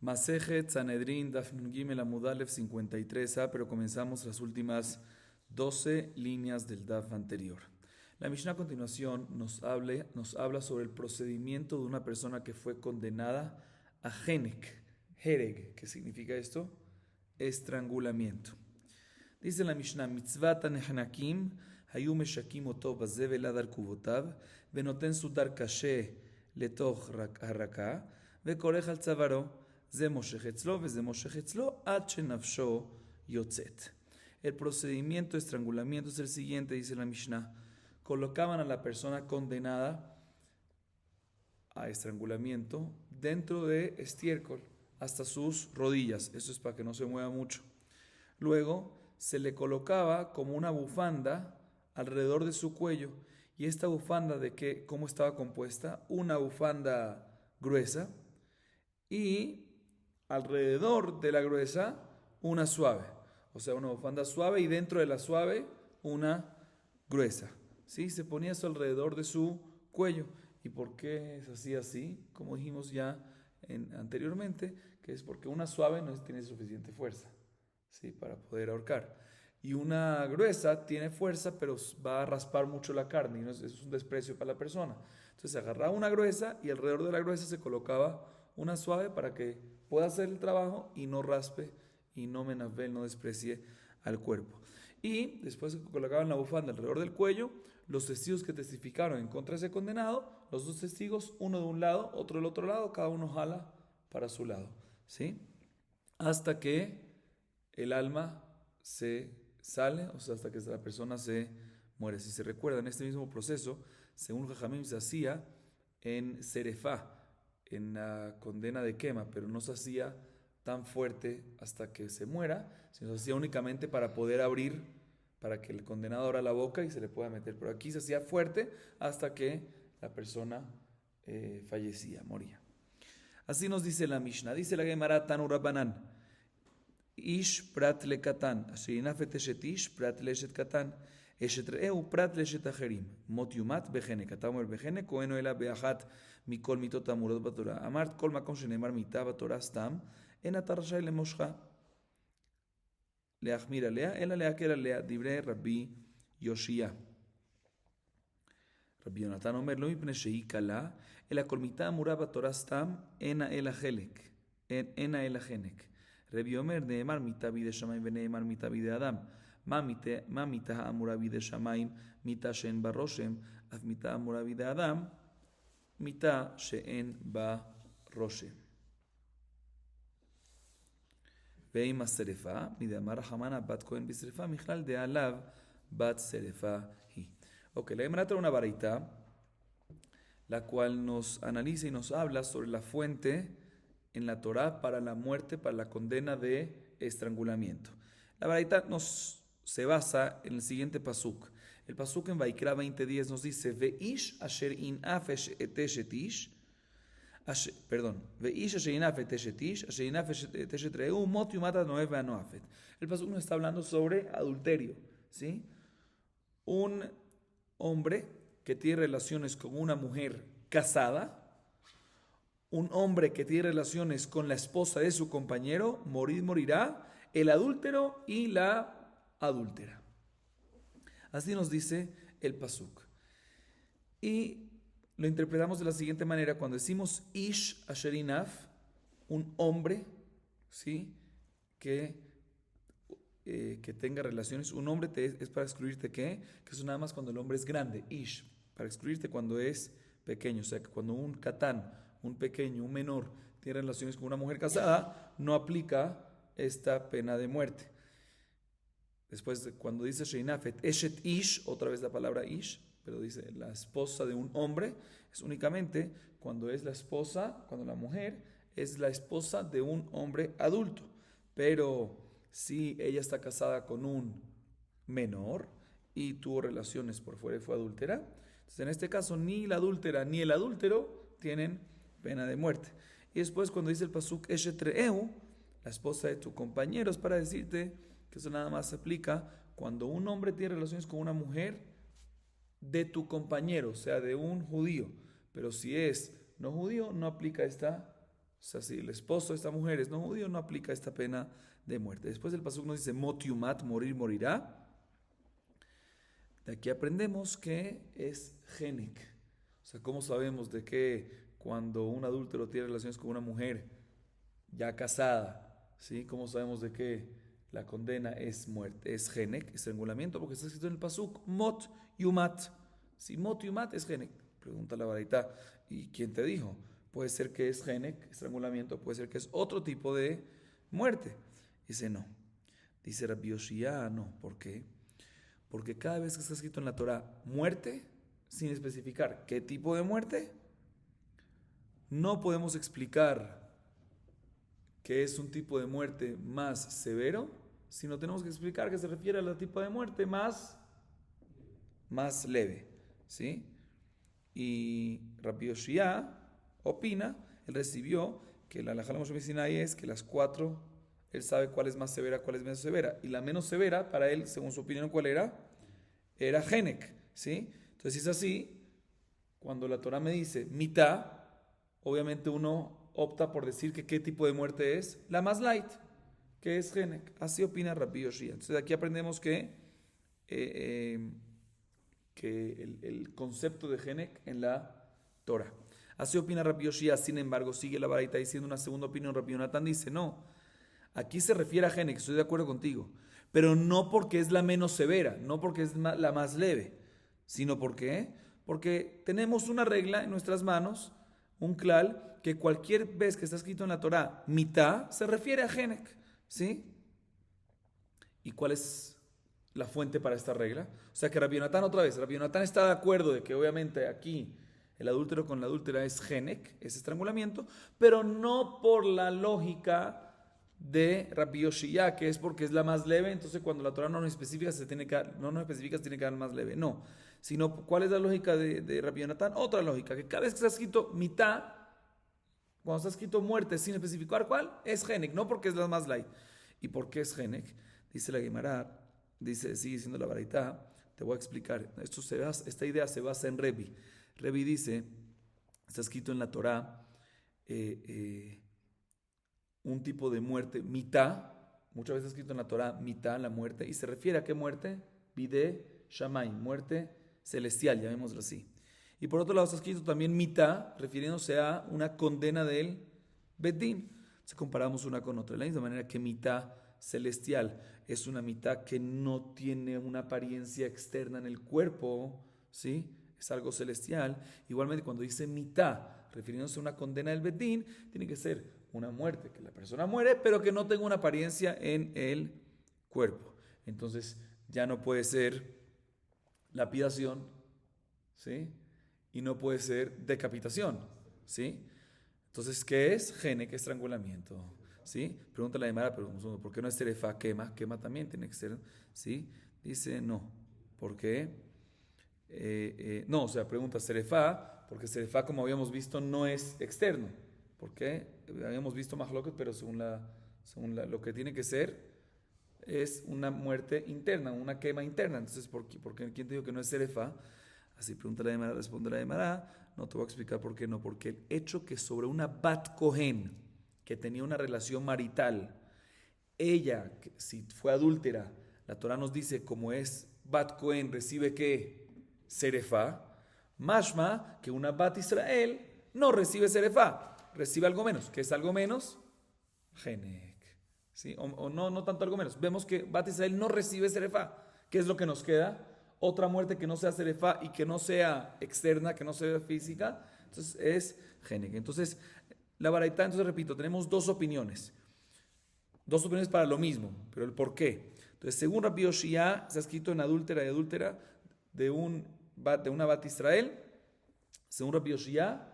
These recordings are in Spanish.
Masejet Sanedrin Daf Nun Gimel Amud Aleph 53a, pero comenzamos las últimas 12 líneas del Daf anterior. La Mishnah a continuación nos habla sobre el procedimiento de una persona que fue condenada a Hereg. ¿Qué significa esto? Estrangulamiento. Dice la Mishnah, Mitzvat Nehnakim, Hayu Meshakim Oto Bazevel Adar Kuvotav, Venoten Sudar Kashe Letoch Haraka, Vekorech al Tzavaro. El procedimiento de estrangulamiento es el siguiente, dice la Mishnah. Colocaban a la persona condenada a estrangulamiento dentro de estiércol hasta sus rodillas. Eso es para que no se mueva mucho. Luego se le colocaba como una bufanda alrededor de su cuello. ¿Y esta bufanda cómo estaba compuesta? Una bufanda gruesa y alrededor de la gruesa una suave, o sea, una bufanda suave y dentro de la suave una gruesa. ¿Sí? Se ponía eso alrededor de su cuello. ¿Y por qué se hacía así? Como dijimos ya anteriormente, que es porque una suave no tiene suficiente fuerza, ¿sí? Para poder ahorcar. Y una gruesa tiene fuerza, pero va a raspar mucho la carne y eso es un desprecio para la persona. Entonces se agarraba una gruesa y alrededor de la gruesa se colocaba una suave para que pueda hacer el trabajo y no raspe y no menafel, no desprecie al cuerpo. Y después se colocaban la bufanda alrededor del cuello. Los testigos que testificaron en contra de ese condenado, los dos testigos, uno de un lado, otro del otro lado, cada uno jala para su lado, ¿sí? Hasta que el alma se sale, o sea, hasta que la persona se muere. Si se recuerdan, este mismo proceso, según Jajamim, se hacía en Serefá, en la condena de quema, pero no se hacía tan fuerte hasta que se muera, sino se hacía únicamente para poder abrir, para que el condenado abra la boca y se le pueda meter. Pero aquí se hacía fuerte hasta que la persona fallecía, moría. Así nos dice la Mishnah, dice la Gemara Tanu Rabbanan. Ish prat le katan, ashinafet eshet ish prat le eshet katan, eshet re'eu prat le eshet acherim, mot yumat bechene, katamer bechene, koeno ela beachat mikol mitot amurot batorah, amart kol makom shenemar mitah batorah stam, en atar rashai lemoshcha, leachmir alea, ela leakel alea, divrei Rabbi Yoshia. Rabbi Yonatan omer, lo mipne shehi kala, ela kol mitah amurah batorah stam, ena ela chelek, ena ela chenek. Rabbi Omer, Neemar mita bide shamayim veneemar mita bide adam. Ma mita ha'amura bide shamayim mita she'en ba roshem, af mita ha'amura bide adam mita she'en ba roshem. Veim ha'serefa, mide amar Hamana bat kohen bisrefa, michlal de alav bat serefa hi. Ok, la Gemara trae una baraita, la cual nos analiza y nos habla sobre la fuente en la Torá para la muerte, para la condena de estrangulamiento. La baraita se basa en el siguiente pasuk. El pasuk en Vaikra 20:10 nos dice: Veish asher inafesh eteshetish, Veish asher inafet eteshetish, asher inafesh eteshetreu, mot yumata noev veanoafet. El pasuk nos está hablando sobre adulterio, ¿sí? Un hombre que tiene relaciones con una mujer casada, un hombre que tiene relaciones con la esposa de su compañero, morirá el adúltero y la adúltera. Así nos dice el pasuk. Y lo interpretamos de la siguiente manera: cuando decimos ish asherinaf, un hombre, ¿sí? que tenga relaciones, un hombre es para excluirte ¿qué? Que eso nada más cuando el hombre es grande, ish, para excluirte cuando es pequeño, o sea que cuando un katán, un pequeño, un menor, tiene relaciones con una mujer casada, no aplica esta pena de muerte. Después, cuando dice Sheinafet, Eshet Ish, otra vez la palabra Ish, pero dice la esposa de un hombre, es únicamente cuando es la esposa, cuando la mujer es la esposa de un hombre adulto. Pero si ella está casada con un menor y tuvo relaciones por fuera y fue adúltera, entonces en este caso ni la adúltera ni el adúltero tienen pena de muerte. Y después cuando dice el pasuk Eshet Re'eu, la esposa de tu compañero, es para decirte que eso nada más se aplica cuando un hombre tiene relaciones con una mujer de tu compañero, o sea, de un judío. Pero si es no judío, no aplica esta O sea, si el esposo de esta mujer es no judío, no aplica esta pena de muerte. Después el pasuk nos dice, mot yumat, morir, morirá. De aquí aprendemos que es genek. O sea, ¿cómo sabemos de que cuando un adúltero tiene relaciones con una mujer ya casada, ¿sí? ¿Cómo sabemos de que la condena es muerte? Es genek, estrangulamiento, porque está escrito en el pasuk, mot yumat. Si mot yumat es genek. Pregunta la baraita, ¿y quién te dijo? Puede ser que es genek, estrangulamiento, puede ser que es otro tipo de muerte. Dice no. Dice Rabbi Yoshia, no. ¿Por qué? Porque cada vez que está escrito en la Torah muerte, sin especificar qué tipo de muerte, no podemos explicar que es un tipo de muerte más severo, sino tenemos que explicar que se refiere al tipo de muerte más leve, ¿sí? Y Rabbi Yoshia opina, él recibió que la halajá Moshe Sinai es que las cuatro, él sabe cuál es más severa, cuál es menos severa, y la menos severa para él, según su opinión, ¿cuál era? Era genek, ¿sí? Entonces, si es así, cuando la Torah me dice mitad, obviamente uno opta por decir que qué tipo de muerte es la más light, que es genek. Así opina Rabbi Yoshia. Entonces, aquí aprendemos que el concepto de genek en la Torah. Así opina Rabbi Yoshia. Sin embargo, sigue la baraita diciendo una segunda opinión. Rabbi Yonatán dice, no, aquí se refiere a genek, estoy de acuerdo contigo, pero no porque es la menos severa, no porque es la más leve, sino porque tenemos una regla en nuestras manos, un klal, que cualquier vez que está escrito en la Torah mitad, se refiere a genek, ¿sí? ¿Y cuál es la fuente para esta regla? O sea que Rabbi Yonatán, otra vez, Rabbi Yonatán está de acuerdo de que obviamente aquí el adúltero con la adúltera es genek, es estrangulamiento, pero no por la lógica de Rabbi Yoshia, que es porque es la más leve, entonces cuando la Torah no nos especifica, se tiene que dar más leve. No, sino ¿cuál es la lógica de Rabbi Yonatán? Otra lógica, que cada vez que está escrito mitad, cuando está escrito muerte sin especificar cuál, es genek, no porque es la más light. ¿Y por qué es genek? Dice la Gemara, sigue diciendo la baraita, te voy a explicar. Esta idea se basa en Revi. Revi dice, está escrito en la Torah, un tipo de muerte, mitad, muchas veces escrito en la Torah, mitad, la muerte, y se refiere a qué muerte, bide shamay, muerte celestial, llamémoslo así. Y por otro lado está escrito también mitad, refiriéndose a una condena del Bedín. Si comparamos una con otra, de la misma manera que mitad celestial es una mitad que no tiene una apariencia externa en el cuerpo, ¿sí? Es algo celestial. Igualmente cuando dice mitad, refiriéndose a una condena del Bedín, tiene que ser una muerte, que la persona muere, pero que no tenga una apariencia en el cuerpo. Entonces ya no puede ser lapidación, ¿sí? Y no puede ser decapitación, ¿sí? Entonces, ¿qué es? Genek, estrangulamiento, ¿sí? Pregunta la Gemara, pero ¿por qué no es serefa? Quema también tiene que ser, ¿sí? Dice, no. ¿Por qué? No, o sea, pregunta serefa, porque serefa, como habíamos visto, no es externo. ¿Por qué? Habíamos visto Mahloket, pero según lo que tiene que ser es una muerte interna, una quema interna. Entonces, ¿por qué? ¿Quién te dijo que no es serefa? Así pregunta la Gemara, responde la Gemara. No te voy a explicar por qué no. Porque el hecho que sobre una Bat Kohen, que tenía una relación marital, ella, si fue adúltera, la Torah nos dice, como es Bat Kohen, recibe ¿qué? Serefa. Mashma, que una Bat Israel no recibe serefa, recibe algo menos. ¿Qué es algo menos? Genek. ¿Sí? O no tanto algo menos. Vemos que Bat Israel no recibe serefa. ¿Qué es lo que nos queda? Otra muerte que no sea serefa y que no sea externa, que no sea física. Entonces es genek. Entonces, la baraita, entonces repito, tenemos dos opiniones. Dos opiniones para lo mismo, pero el por qué. Entonces, según Rabbi Yoshia, está escrito en adúltera y adúltera de una Bat Israel. Según Rabbi Yoshia,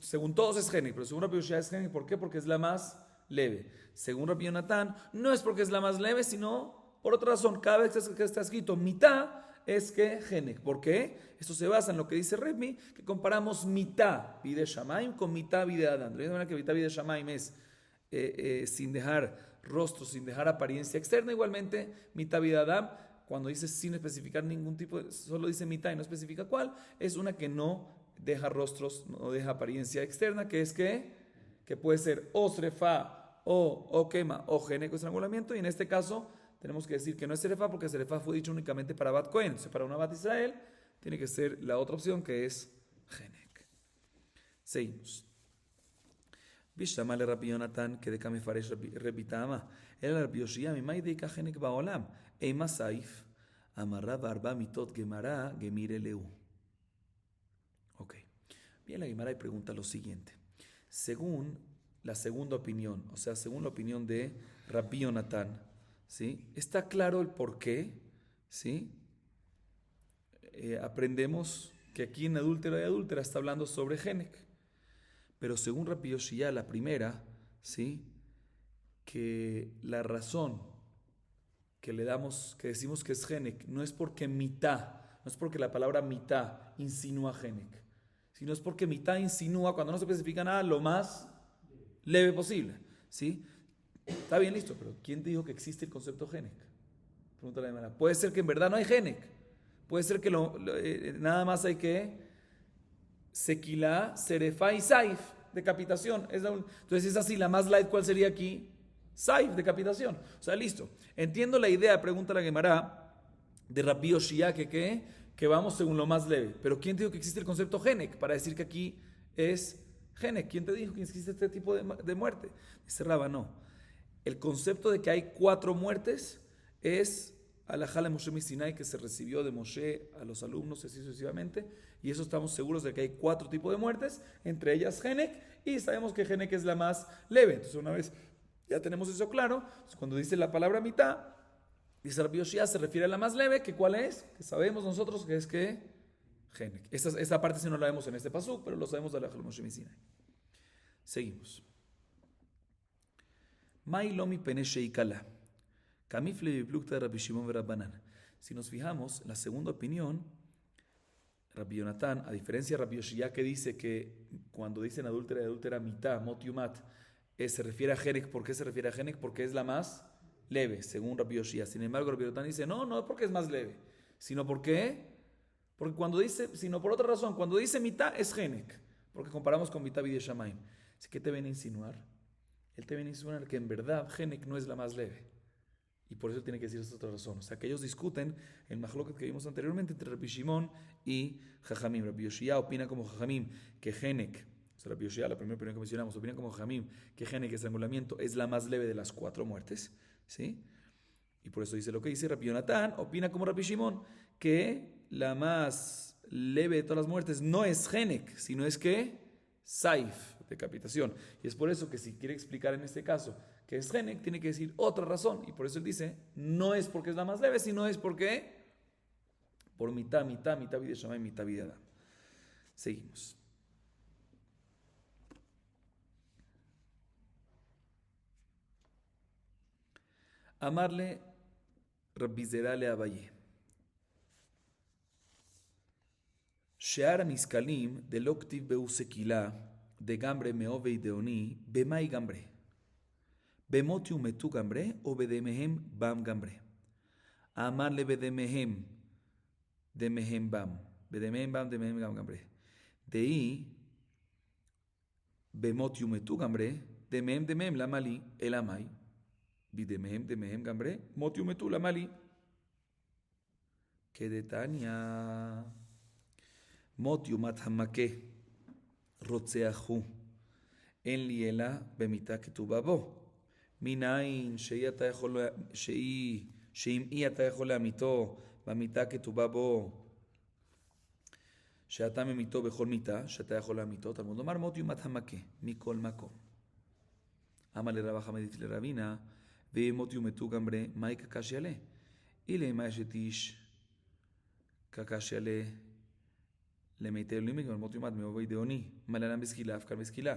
según todos es genek, pero según Rabbi Yoshia es genek. ¿Por qué? Porque es la más leve. Según Rabbi Yonatán, no es porque es la más leve, sino por otra razón. Cada vez que está escrito mitad, es que genek. ¿Por qué? Esto se basa en lo que dice Rebbi, que comparamos mitad bide shamaim con mitad bide adam. De la misma manera que mitad bide shamaim es sin dejar rostro, sin dejar apariencia externa, igualmente mitad bide adam, cuando dice sin especificar ningún tipo, solo dice mitad y no especifica cuál, es una que no deja rostros, no deja apariencia externa, que es que que puede ser o srefa, o quema, o genek o estrangulamiento, y en este caso tenemos que decir que no es srefa porque srefa fue dicho únicamente para Bat Cohen. Entonces, para una Bat Israel tiene que ser la otra opción que es genek. Seguimos. Bishamale Rabbi Yonatan, que de Kamefaresh Rabbi Tama, el Rabbi Yoshia, mi mai deika genek baolam, eima saif, amarra barba mitot gemara gemire leu. Ok. Bien, la Gemara pregunta lo siguiente. Según la segunda opinión, o sea, según la opinión de Rabbi Yonatan, ¿sí? Está claro el por qué, ¿sí? Aprendemos que aquí en adúltera y adúltera está hablando sobre genek. Pero según Rabbi Yoshia, la primera, ¿sí? Que la razón que le damos, que decimos que es genek, no es porque mitá, no es porque la palabra mitá insinúa genek, sino es porque mitá insinúa, cuando no se especifica nada, lo más leve posible, ¿sí? Está bien, listo, pero ¿quién te dijo que existe el concepto genek? Pregunta la demanda. Puede ser que en verdad no hay genek, puede ser que nada más hay que sequilá, serefá y saif, decapitación. Entonces es así, la más light, ¿cuál sería aquí? Saif, decapitación. O sea, listo. Entiendo la idea, pregunta la Gemara, de Rabbi Yoshia, que vamos según lo más leve. Pero ¿quién te dijo que existe el concepto genek para decir que aquí es genek? ¿Quién te dijo que existe este tipo de muerte? Dice Rabba, no. El concepto de que hay 4 muertes es alajá de Moshe Sinai, que se recibió de Moshe a los alumnos así sucesivamente, y eso estamos seguros de que hay 4 tipos de muertes, entre ellas genek, y sabemos que genek es la más leve. Entonces, una vez ya tenemos eso claro, cuando dice la palabra mitad, dice Rabbi Yoshia, se refiere a la más leve, que ¿cuál es? Que sabemos nosotros que es que genek. Esta parte sí no la vemos en este pasuk, pero lo sabemos de alajá de Moshe Sinai. Seguimos. Mai lomi pene sheikala. Si nos fijamos, la segunda opinión, Rabbi Yonatan, a diferencia de Rabbi Yoshia, que dice que cuando dicen adúltera y adúltera mitad, motiumat, se refiere a genek. ¿Por qué se refiere a genek? Porque es la más leve, según Rabbi Yoshia. Sin embargo, Rabbi Yonatan dice, no es porque es más leve, sino porque cuando dice, sino por otra razón, cuando dice mitad es genek, porque comparamos con mitad y Shamaim. Así que te viene a insinuar, él te viene a insinuar que en verdad genek no es la más leve. Y por eso tiene que decir esta otra razón. O sea, que ellos discuten el mahloket que vimos anteriormente entre Rabbi Shimon y Jajamim. Rabbi Yoshia opina como Jajamim que genek, o sea, Rabbi Yoshia, la primera opinión que mencionamos, opina como Jajamim que genek, estrangulamiento, es la más leve de las 4 muertes. ¿Sí? Y por eso dice lo que dice Rabbi Yonatan, opina como Rabbi Shimon que la más leve de todas las muertes no es genek, sino es que saif, decapitación. Y es por eso que si quiere explicar en este caso que es genek, tiene que decir otra razón. Y por eso él dice, no es porque es la más leve, sino es porque por mitad vida Shammai, mitad vida Adam. Seguimos. Amarle Rabbi Zera le Abaye. Shear Niskalim de Loktiv Beusekila de Gambre Meove y Deoni Bemai Gambre. Bemotiu metu gambre o bedemehem bam gambre. Amarle bedemehem demehem bam. Bedemehem bam demehem bam gambre. Dei bemotiu metu gambre demehem la mali el amai. Bidemehem gambre motiu metu la mali. Que de Tania motiu mathamake rotseahu en liela bemita que tu babo. מניין שאם אתה יכול להמיתו במיטה כתובה בו שאתה ממיתו בכל מיטה שאתה יכול להמיתו, תלמוד לומר מות יומת המכה מכל מקום. אמר לרבא חמדית לרבינה ומות יומתו גמרי מהי קקש יעלה? אילי מה אשת איש קקש יעלה למיתי אלוהים גמר מות יומת מאובי דאוני מלאנם בסקילה אף כאן בסקילה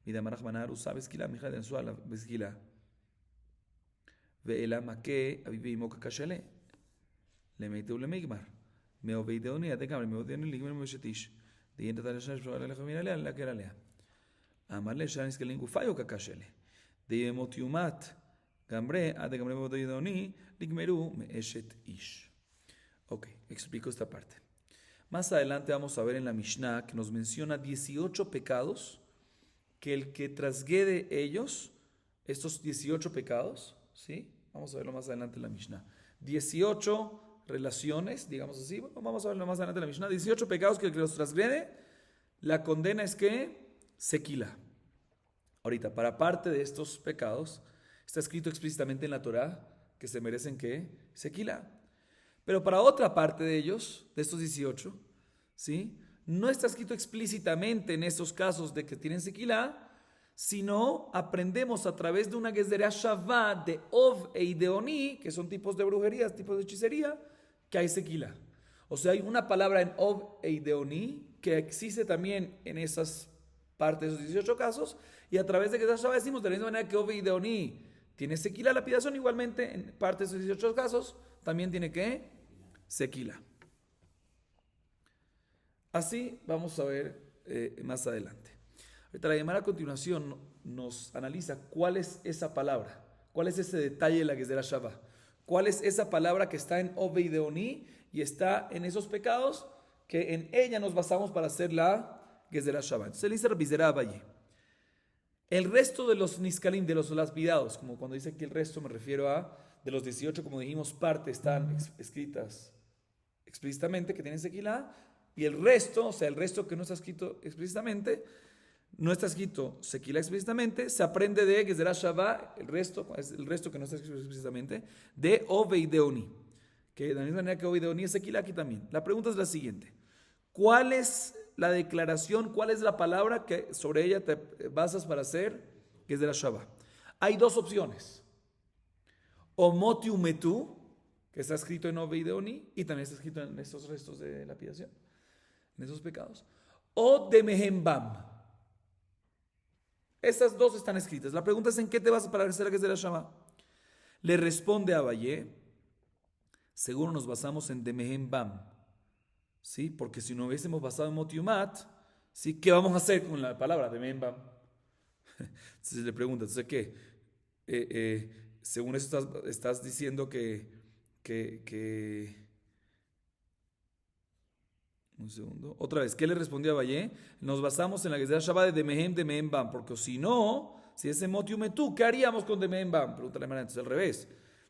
מדאמר רחמנא ארוסה בסקילה מיכאל דנשואה בסקילה ואלה מכה אביו ואמו כקשלה למיתי ולמיגמר מאובי דאוני עד לגמרי מאובי דאוני לגמרי מאשת איש דיין תתן לשנה שבשורה עליך ומן עליה להקל עליה אמר לשנה נסקלין גופיו כקשלה דיין מות יומת גמרי עד לגמרי מאובי דאוני לגמרו מאשת איש. Ok, explico esta parte. Más adelante vamos a ver en la Mishnah que nos menciona 18 pecados que el que transgrede ellos, estos 18 pecados, ¿sí? Vamos a verlo más adelante en la Mishnah. 18 relaciones, digamos así, vamos a verlo más adelante en la Mishnah. 18 pecados que el que los transgrede, la condena es que sequila. Ahorita, para parte de estos pecados, está escrito explícitamente en la Torá que se merecen que sequila. Pero para otra parte de ellos, de estos 18, ¿sí? No está escrito explícitamente en esos casos de que tienen sequilá, sino aprendemos a través de una Gezerá Shavá de Ov e Ideoní, que son tipos de brujería, tipos de hechicería, que hay sequilá. O sea, hay una palabra en Ov e Ideoní que existe también en esas partes de esos 18 casos, y a través de Gezerá Shavá decimos de la misma manera que Ov e Ideoní tiene sequilá la lapidación, igualmente en parte de esos 18 casos también tiene que sequilá. Así vamos a ver más adelante. Ahorita la Gemara a continuación nos analiza cuál es esa palabra, cuál es ese detalle de la Gezerá Shavá, cuál es esa palabra que está en Ov e Ideoní y está en esos pecados que en ella nos basamos para hacer la Gezerá Shavá. Entonces le dice Rabbi Zera Abaye, el resto de los niskalim, de los lapidados, como cuando dice que el resto me refiero a de los 18, como dijimos, parte están escritas explícitamente que tienen sequilá, y el resto, o sea, el resto que no está escrito explícitamente, no está escrito sequilá explícitamente, se aprende de Gezerá Shavá, el resto que no está escrito explícitamente, de Ov e Ideoní, que de la misma manera que Ov e Ideoní es sequilá aquí también. La pregunta es la siguiente: ¿cuál es la declaración, cuál es la palabra que sobre ella te basas para hacer Gezerá Shavá? Hay dos opciones: o Motiu Metú, que está escrito en Ov e Ideoní, y también está escrito en estos restos de lapidación, en esos pecados, o de Mehembam. Estas dos están escritas. La pregunta es: ¿en qué te vas para hacer Gezerá Shavá? Le responde Abaye: seguro nos basamos en de Mehembam, ¿sí? Porque si no hubiésemos basado en Motiumat, ¿sí? ¿Qué vamos a hacer con la palabra de Mehembam? Entonces le pregunta: ¿entonces qué? Según eso estás diciendo que un segundo. Otra vez, ¿qué le respondió a Valle? Nos basamos en la Gezerá Shavá de Mehembam, porque si no, si ese Motiumetú, ¿qué haríamos con de Mehembam? Pregúntale a Mara, entonces al revés.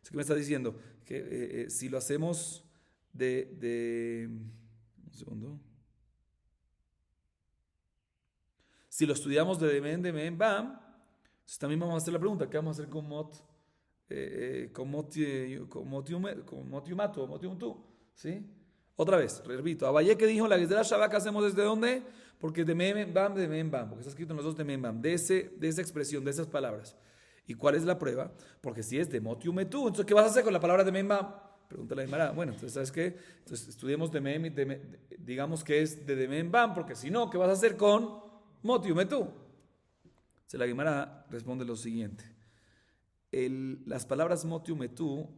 ¿Qué me está diciendo? Que si lo hacemos un segundo. Si lo estudiamos de Mehembam, entonces también vamos a hacer la pregunta: ¿qué vamos a hacer con Motiumato o Motiumtu? ¿Sí? Otra vez, repito, Abaye que dijo la Gezerá Shavá que hacemos desde dónde, porque de Mehembam, porque está escrito en los dos de Mehembam, de esa expresión, de esas palabras. ¿Y cuál es la prueba? Porque si es de Motiumetu, entonces ¿qué vas a hacer con la palabra de Mehembam? Pregúntale a Aymara. Bueno, entonces ¿sabes qué? Entonces estudiemos digamos que es de Mehembam, porque si no, ¿qué vas a hacer con Motiumetu? Se la Gemara responde lo siguiente: las palabras Motiumetú,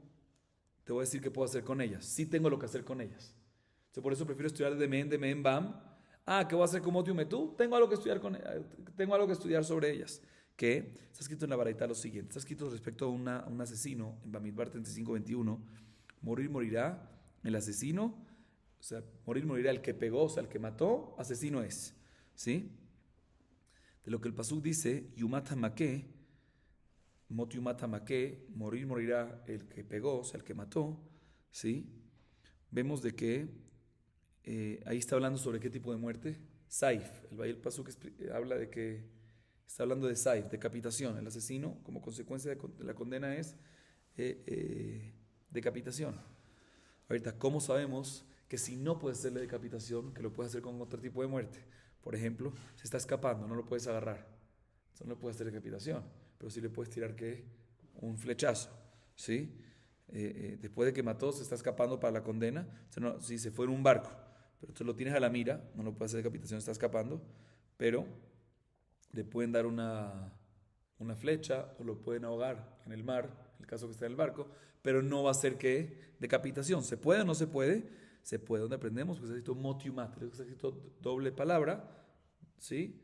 te voy a decir qué puedo hacer con ellas. Sí tengo lo que hacer con ellas. Entonces, por eso prefiero estudiar de Mehembam. ¿Qué voy a hacer con Motiumetú? Tengo algo que estudiar sobre ellas. Que está escrito en la Baraita lo siguiente: está escrito respecto a un asesino en Bamidbar 35:21. Morirá el asesino, o sea, morirá el que pegó, o sea, el que mató, asesino es. ¿Sí? De lo que el pasuk dice, Yumat Hamake, Motiumat Hamake, morirá el que pegó, o sea, el que mató. ¿Sí? Vemos de que ahí está hablando sobre qué tipo de muerte. Saif. El pasuk habla de que está hablando de Saif, decapitación. El asesino, como consecuencia de la condena, es decapitación. Ahorita, ¿cómo sabemos que si no puede hacerle decapitación, que lo puede hacer con otro tipo de muerte? Por ejemplo, se está escapando, no lo puedes agarrar, entonces no le puedes hacer decapitación, pero sí le puedes tirar un flechazo, ¿sí? Después de que mató, se está escapando para la condena. Si se fue en un barco, pero tú lo tienes a la mira, no lo puedes hacer decapitación, está escapando, pero le pueden dar una flecha o lo pueden ahogar en el mar, en el caso que esté en el barco, pero no va a ser que decapitación. ¿Se puede o no se puede? Se puede. ¿Dónde aprendemos? Porque está escrito motiumat, está escrito doble palabra, ¿sí?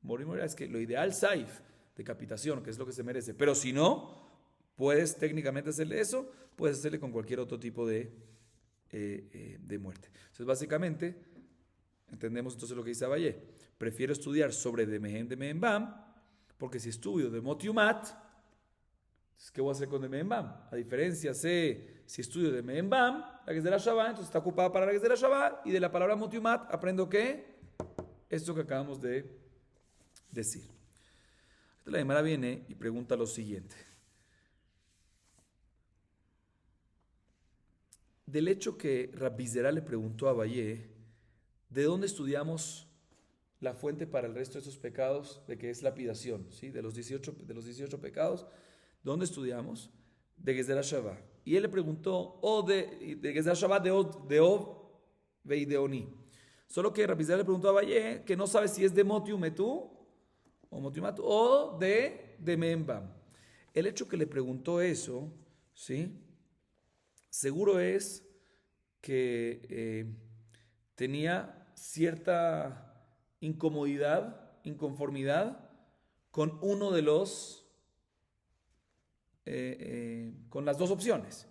Morirá es que lo ideal, saif, decapitación, que es lo que se merece, pero si no, puedes técnicamente hacerle eso, puedes hacerle con cualquier otro tipo de muerte. Entonces, básicamente, entendemos entonces lo que dice Abaye: prefiero estudiar sobre de Mehembam, Porque si estudio de Motiumat, ¿qué voy a hacer con de Membam? A diferencia, si estudio de Membam, la que es de la Shabbat, entonces está ocupada para la que es de la Shabbat, y de la palabra Motiumat aprendo ¿qué? Esto que acabamos de decir. Entonces la Gemara viene y pregunta lo siguiente. Del hecho que Rabbi Zera le preguntó a Valle, ¿de dónde estudiamos la fuente para el resto de esos pecados, de que es lapidación, ¿sí? De los 18 pecados, ¿dónde estudiamos? De Gezerah Shabbat. Y él le preguntó, de Gezerah Shabbat de Ov Veideoni. Solo que Rabbi Zera le preguntó a Valle que no sabe si es de Motiumetú o Motiumat o de Membam. El hecho que le preguntó eso, ¿sí? Seguro es que tenía cierta inconformidad con uno de los, con las dos opciones,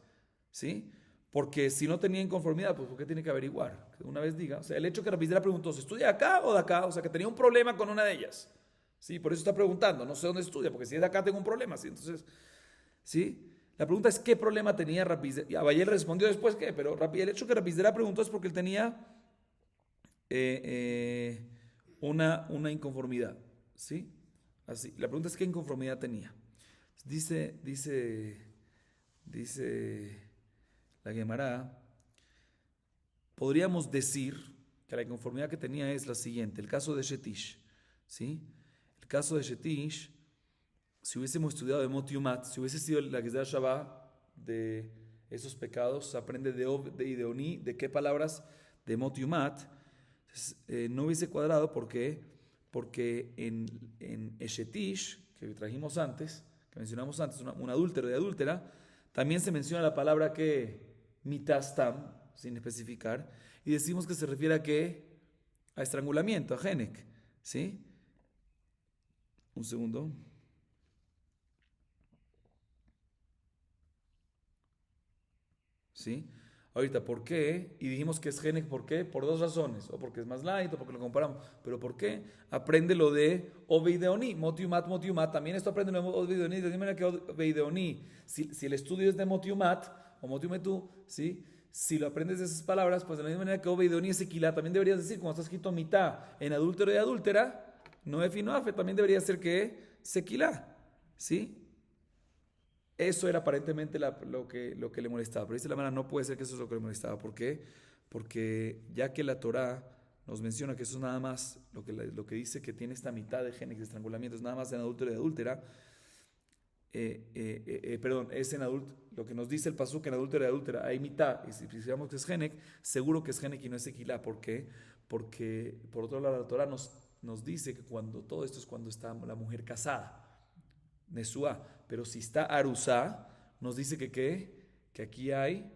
¿sí? Porque si no tenía inconformidad, pues ¿por qué tiene que averiguar? Que una vez diga, o sea, el hecho que Rabbi Zera preguntó, ¿se estudia acá o de acá? O sea, que tenía un problema con una de ellas, ¿sí? Por eso está preguntando, no sé dónde estudia, porque si es de acá tengo un problema, ¿sí? Entonces, ¿sí? La pregunta es, ¿qué problema tenía Rabbi Zera? Y Abayel respondió después, ¿qué? Pero el hecho que Rabbi Zera preguntó es porque él tenía una inconformidad, ¿sí? Así. La pregunta es, ¿qué inconformidad tenía? Dice la Gemara, podríamos decir que la inconformidad que tenía es la siguiente, el caso de Shetish, ¿sí? El caso de Shetish, si hubiésemos estudiado de Motiumat, si hubiese sido la Gezerah Shabbat de esos pecados, se aprende de Ov y de Oni, ¿de qué palabras? De Motiumat. No hubiese cuadrado, ¿por qué? Porque en Eshetish, que trajimos antes, que mencionamos antes, un adúltero y adúltera, también se menciona la palabra que mitastam, sin especificar, y decimos que se refiere a qué? A estrangulamiento, a genek, ¿sí? Un segundo. ¿Sí? Ahorita, ¿por qué? Y dijimos que es genek, ¿por qué? Por dos razones, o porque es más light, o porque lo comparamos. Pero ¿por qué? Aprende lo de Oveideoni, Motiumat, Motiumat. También esto aprende lo de Oveideoni, de manera que Oveideoni, si el estudio es de Motiumat, o Motiumetú, ¿sí? Si lo aprendes de esas palabras, pues de la misma manera que Oveideoni es Sequilá, también deberías decir, como está escrito mitad en adúltero y adúltera, no es finoafe, también debería ser que Sequilá, ¿sí? Eso era aparentemente lo que le molestaba. Pero dice la Mara, no puede ser que eso es lo que le molestaba. ¿Por qué? Porque ya que la Torá nos menciona que eso es nada más, lo que dice que tiene esta mitad de genes de estrangulamiento, es nada más en adúltero y adúltera, perdón, es en adulto, lo que nos dice el pasuk en adúltero y adúltera, hay mitad, y si decimos que es genek, seguro que es genek y no es equilá. ¿Por qué? Porque, por otro lado, la Torá nos dice que todo esto es cuando está la mujer casada. Nesua, pero si está Arusá, nos dice que aquí hay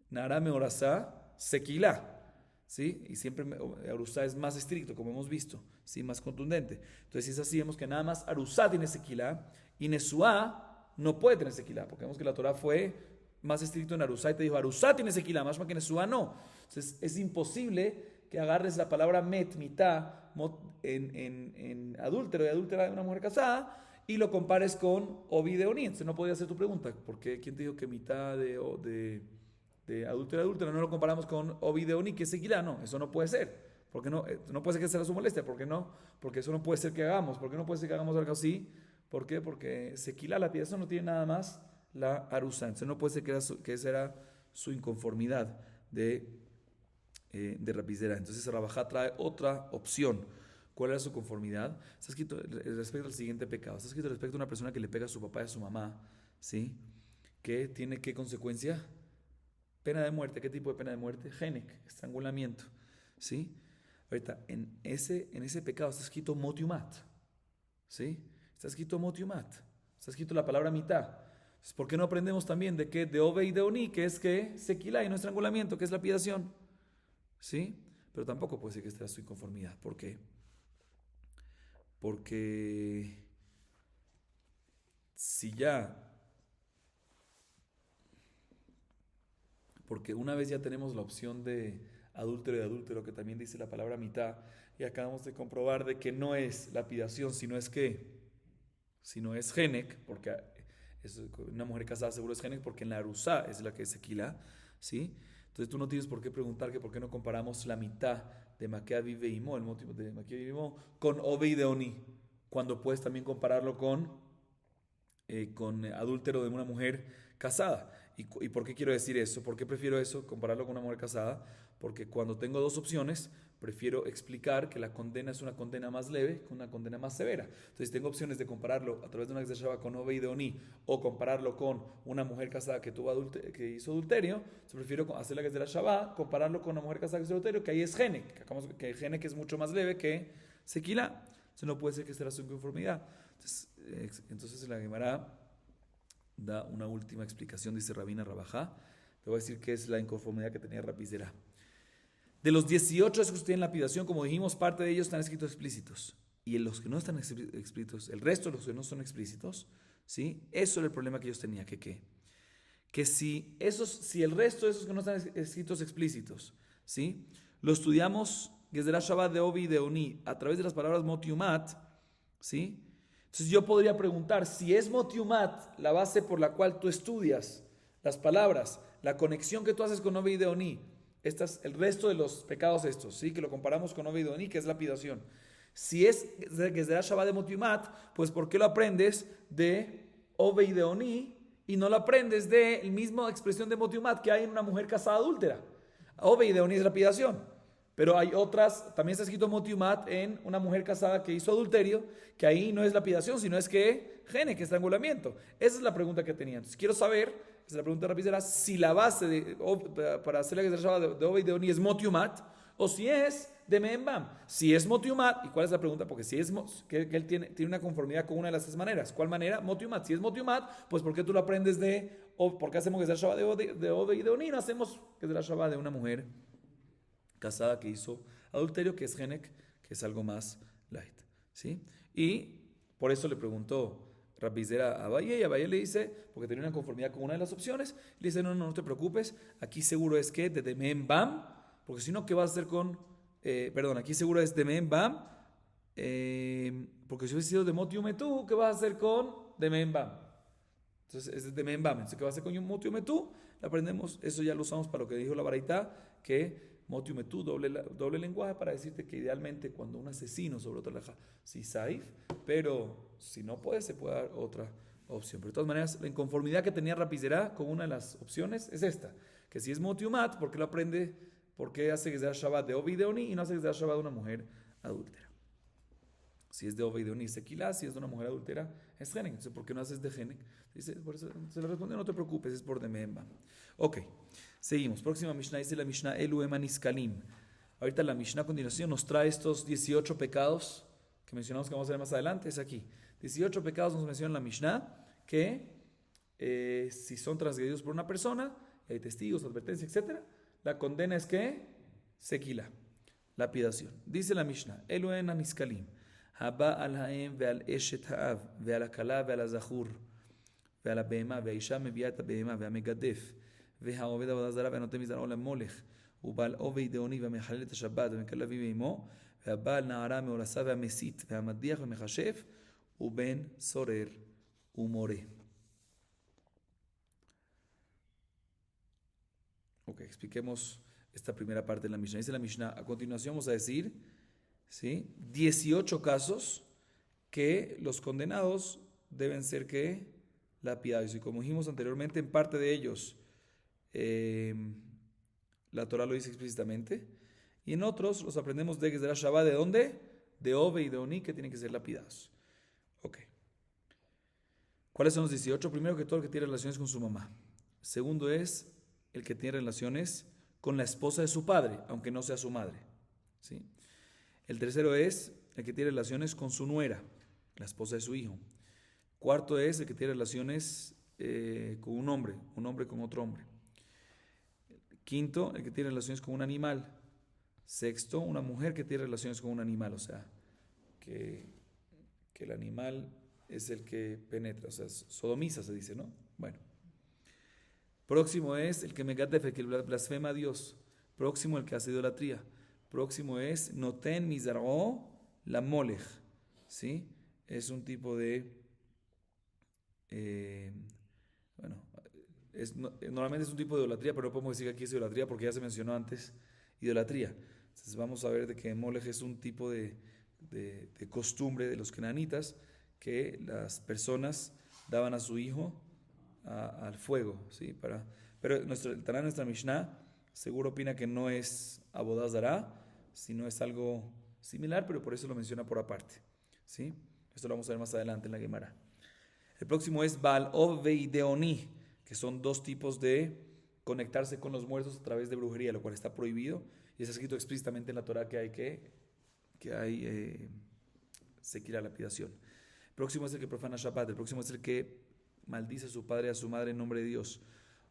Narame Orasá, Sequilá, ¿sí? Y siempre Arusá es más estricto, como hemos visto, ¿sí? Más contundente. Entonces, si es así, vemos que nada más Arusá tiene Sequilá y Nesua no puede tener Sequilá, porque vemos que la Torah fue más estricto en Arusá y te dijo, Arusá tiene Sequilá, más que Nesua no. Entonces, es imposible que agarres la palabra met, mitad, en adúltero y adúltera de una mujer casada y lo compares con Ovideoní. Entonces no podía hacer tu pregunta, porque ¿quién te dijo que mitad de adúltero y adúltera no lo comparamos con Ovideoní, que es Sequilá? No, eso no puede ser. Porque no puede ser que sea su molestia. ¿Por qué no? Porque eso no puede ser que hagamos. ¿Por qué no puede ser que hagamos algo así? ¿Por qué? Porque Sequilá, la pieza no tiene nada más la Arusa. Entonces no puede ser que esa era su inconformidad de Rabbi Zera. Entonces Rabajá trae otra opción. ¿Cuál era su conformidad? Está escrito respecto al siguiente pecado. Está escrito respecto a una persona que le pega a su papá y a su mamá, ¿sí? ¿Que tiene qué consecuencia? Pena de muerte. ¿Qué tipo de pena de muerte? Genek, estrangulamiento, ¿sí? Ahorita, en ese pecado está escrito motiumat, ¿sí? Está escrito motiumat. Está escrito la palabra mitad. ¿Por qué no aprendemos también de Ove y de Oni, que es que sequila y no estrangulamiento, que es lapidación? ¿Sí? Pero tampoco puede ser que esta sea su inconformidad. ¿Por qué? Porque porque una vez ya tenemos la opción de adúltero y adúltero, que también dice la palabra mitad, y acabamos de comprobar de que no es lapidación, sino es que Si no es Genek, porque una mujer casada seguro es Genek, porque en la Arusá es la que es Sequila, ¿sí? Entonces tú no tienes por qué preguntar que por qué no comparamos la mitad de Maquea Vive Imo, el motivo de Maquea Vive Imo, con Ove y de Oni, cuando puedes también compararlo con adúltero de una mujer casada. ¿Y por qué quiero decir eso? ¿Por qué prefiero eso, compararlo con una mujer casada? Porque cuando tengo dos opciones, prefiero explicar que la condena es una condena más leve que una condena más severa. Entonces, tengo opciones de compararlo a través de una Gezerah con Ove y de Oni, o compararlo con una mujer casada que hizo adulterio. Entonces, prefiero hacer la Gezerah Shabbat, compararlo con una mujer casada que hizo adulterio, que ahí es Genek, que Genek es mucho más leve que Sequila. Entonces, no puede ser que esté su inconformidad. Entonces la Gemara da una última explicación, dice Rabina Rabajá. Le voy a decir qué es la inconformidad que tenía Rabbi Zera. De los 18 que estudian lapidación, como dijimos, parte de ellos están escritos explícitos. Y los que no están explícitos, el resto de los que no son explícitos, ¿sí? Eso era el problema que ellos tenían. Que si el resto de esos que no están escritos explícitos, ¿sí? Lo estudiamos Gezerah Shabbat de Ovi y de Oni a través de las palabras Motiumat, ¿sí? Entonces yo podría preguntar, si es Motiumat la base por la cual tú estudias las palabras, la conexión que tú haces con Ovi y de Oni, el resto de los pecados estos, ¿sí? Que lo comparamos con Ovi y de Oni, que es lapidación. Si es Gezerah Shabbat de Motiumat, pues ¿por qué lo aprendes de Ovi y de Oni y no lo aprendes de la misma expresión de Motiumat que hay en una mujer casada adúltera? Ovi y de Oni es lapidación. Pero hay otras, también está escrito Motiumat en una mujer casada que hizo adulterio, que ahí no es lapidación, sino es que Genek, estrangulamiento. Esa es la pregunta que tenía. Entonces quiero saber, esa es la pregunta rápida, si la base para hacer la Gezerah de Ovi y de Oni es Motiumat, o si es de Membam. Si es Motiumat, ¿y cuál es la pregunta? Porque si es que él tiene una conformidad con una de las tres maneras. ¿Cuál manera? Motiumat. Si es Motiumat, pues ¿por qué tú lo aprendes por qué hacemos Gezerah de Ovi y de Oni? No hacemos Gezerah de una mujer casada que hizo adulterio, que es Genek, que es algo más light, ¿sí? Y por eso le preguntó Rabbi Zera a Abaye, y Abaye le dice, porque tenía una conformidad con una de las opciones, le dice, no te preocupes, aquí seguro es que de Demen Bam, porque si no, ¿qué vas a hacer con, aquí seguro es Demen Bam, porque si hubiese sido de Motiumetú, ¿qué vas a hacer con Demen Bam? Entonces es de Demen Bam, entonces ¿qué vas a hacer con Motiumetú? Aprendemos, eso ya lo usamos para lo que dijo la Baraita, que Motiumetú, doble lenguaje para decirte que idealmente cuando un asesino sobre otra laja, sí saif, pero si no puede, se puede dar otra opción. Pero de todas maneras, la inconformidad que tenía Rabbi Zera con una de las opciones es esta, que si es Motiumat, ¿por qué lo aprende? ¿Por qué hace Gezerah Shabbat de Ovi y de Oni y no hace Gezerah Shabbat de una mujer adúltera? Si es de Ovi y de Oni, es Sequilá, si es de una mujer adúltera, es Genek. Entonces, ¿por qué no haces de Genek? Por eso se le responde, no te preocupes, es por de Memba. Ok. Seguimos. Próxima Mishnah dice la Mishnah Elu Eman Iskalim. Ahorita la Mishnah a continuación nos trae estos 18 pecados que mencionamos que vamos a ver más adelante. Es aquí. 18 pecados nos menciona la Mishnah que si son transgredidos por una persona, hay testigos, advertencia, etc. La condena es que sequila, lapidación. Dice la Mishnah Elu Eman Iskalim. Haba al haem ve al eshet haav ve al akala ve al zahur ve al abema ve aisha meviat abema ve amegadef. והעובד עבודה זרה והנותן מזרעו למולך ובעל עובד דאוני והמחלל את השבת ומקלל אביו ואמו והבעל נערה מאורסה והמסית והמדיח ומכשף ובן סורר ומורה. Ok, expliquemos esta primera parte de la Mishnah. Dice la Mishnah, a continuación vamos a decir, ¿sí? 18 casos que los condenados deben ser que lapidados. Y como dijimos anteriormente, en parte de ellos la Torah lo dice explícitamente, y en otros los aprendemos de Gezerah Shabbat, ¿de dónde? De Ove y de Oni, que tienen que ser lapidados. Ok. ¿Cuáles son los 18? Primero que todo, el que tiene relaciones con su mamá. Segundo es el que tiene relaciones con la esposa de su padre, aunque no sea su madre, ¿sí? El tercero es el que tiene relaciones con su nuera, la esposa de su hijo. Cuarto es el que tiene relaciones con un hombre con otro hombre. Quinto, el que tiene relaciones con un animal. Sexto, una mujer que tiene relaciones con un animal, o sea, que el animal es el que penetra, o sea, sodomiza se dice, ¿no? Bueno. Próximo es el que megatef, el que blasfema a Dios. Próximo, el que hace idolatría. Próximo es noten mizaró la molej, ¿sí? Es un tipo de eh, bueno, normalmente es un tipo de idolatría, pero no podemos decir que aquí es idolatría porque ya se mencionó antes idolatría. Entonces vamos a ver de que Molech es un tipo de costumbre de los kenanitas que las personas daban a su hijo al fuego, ¿sí? Pero el Taná, nuestra Mishnah, seguro opina que no es Abodá Zará, sino es algo similar, pero por eso lo menciona por aparte, ¿sí? Esto lo vamos a ver más adelante en la Gemara. El próximo es Baal Ov Veideoni, que son dos tipos de conectarse con los muertos a través de brujería, lo cual está prohibido y está escrito explícitamente en la Torah que hay sequía, lapidación. El próximo es el que profana Shabbat, el próximo es el que maldice a su padre y a su madre en nombre de Dios.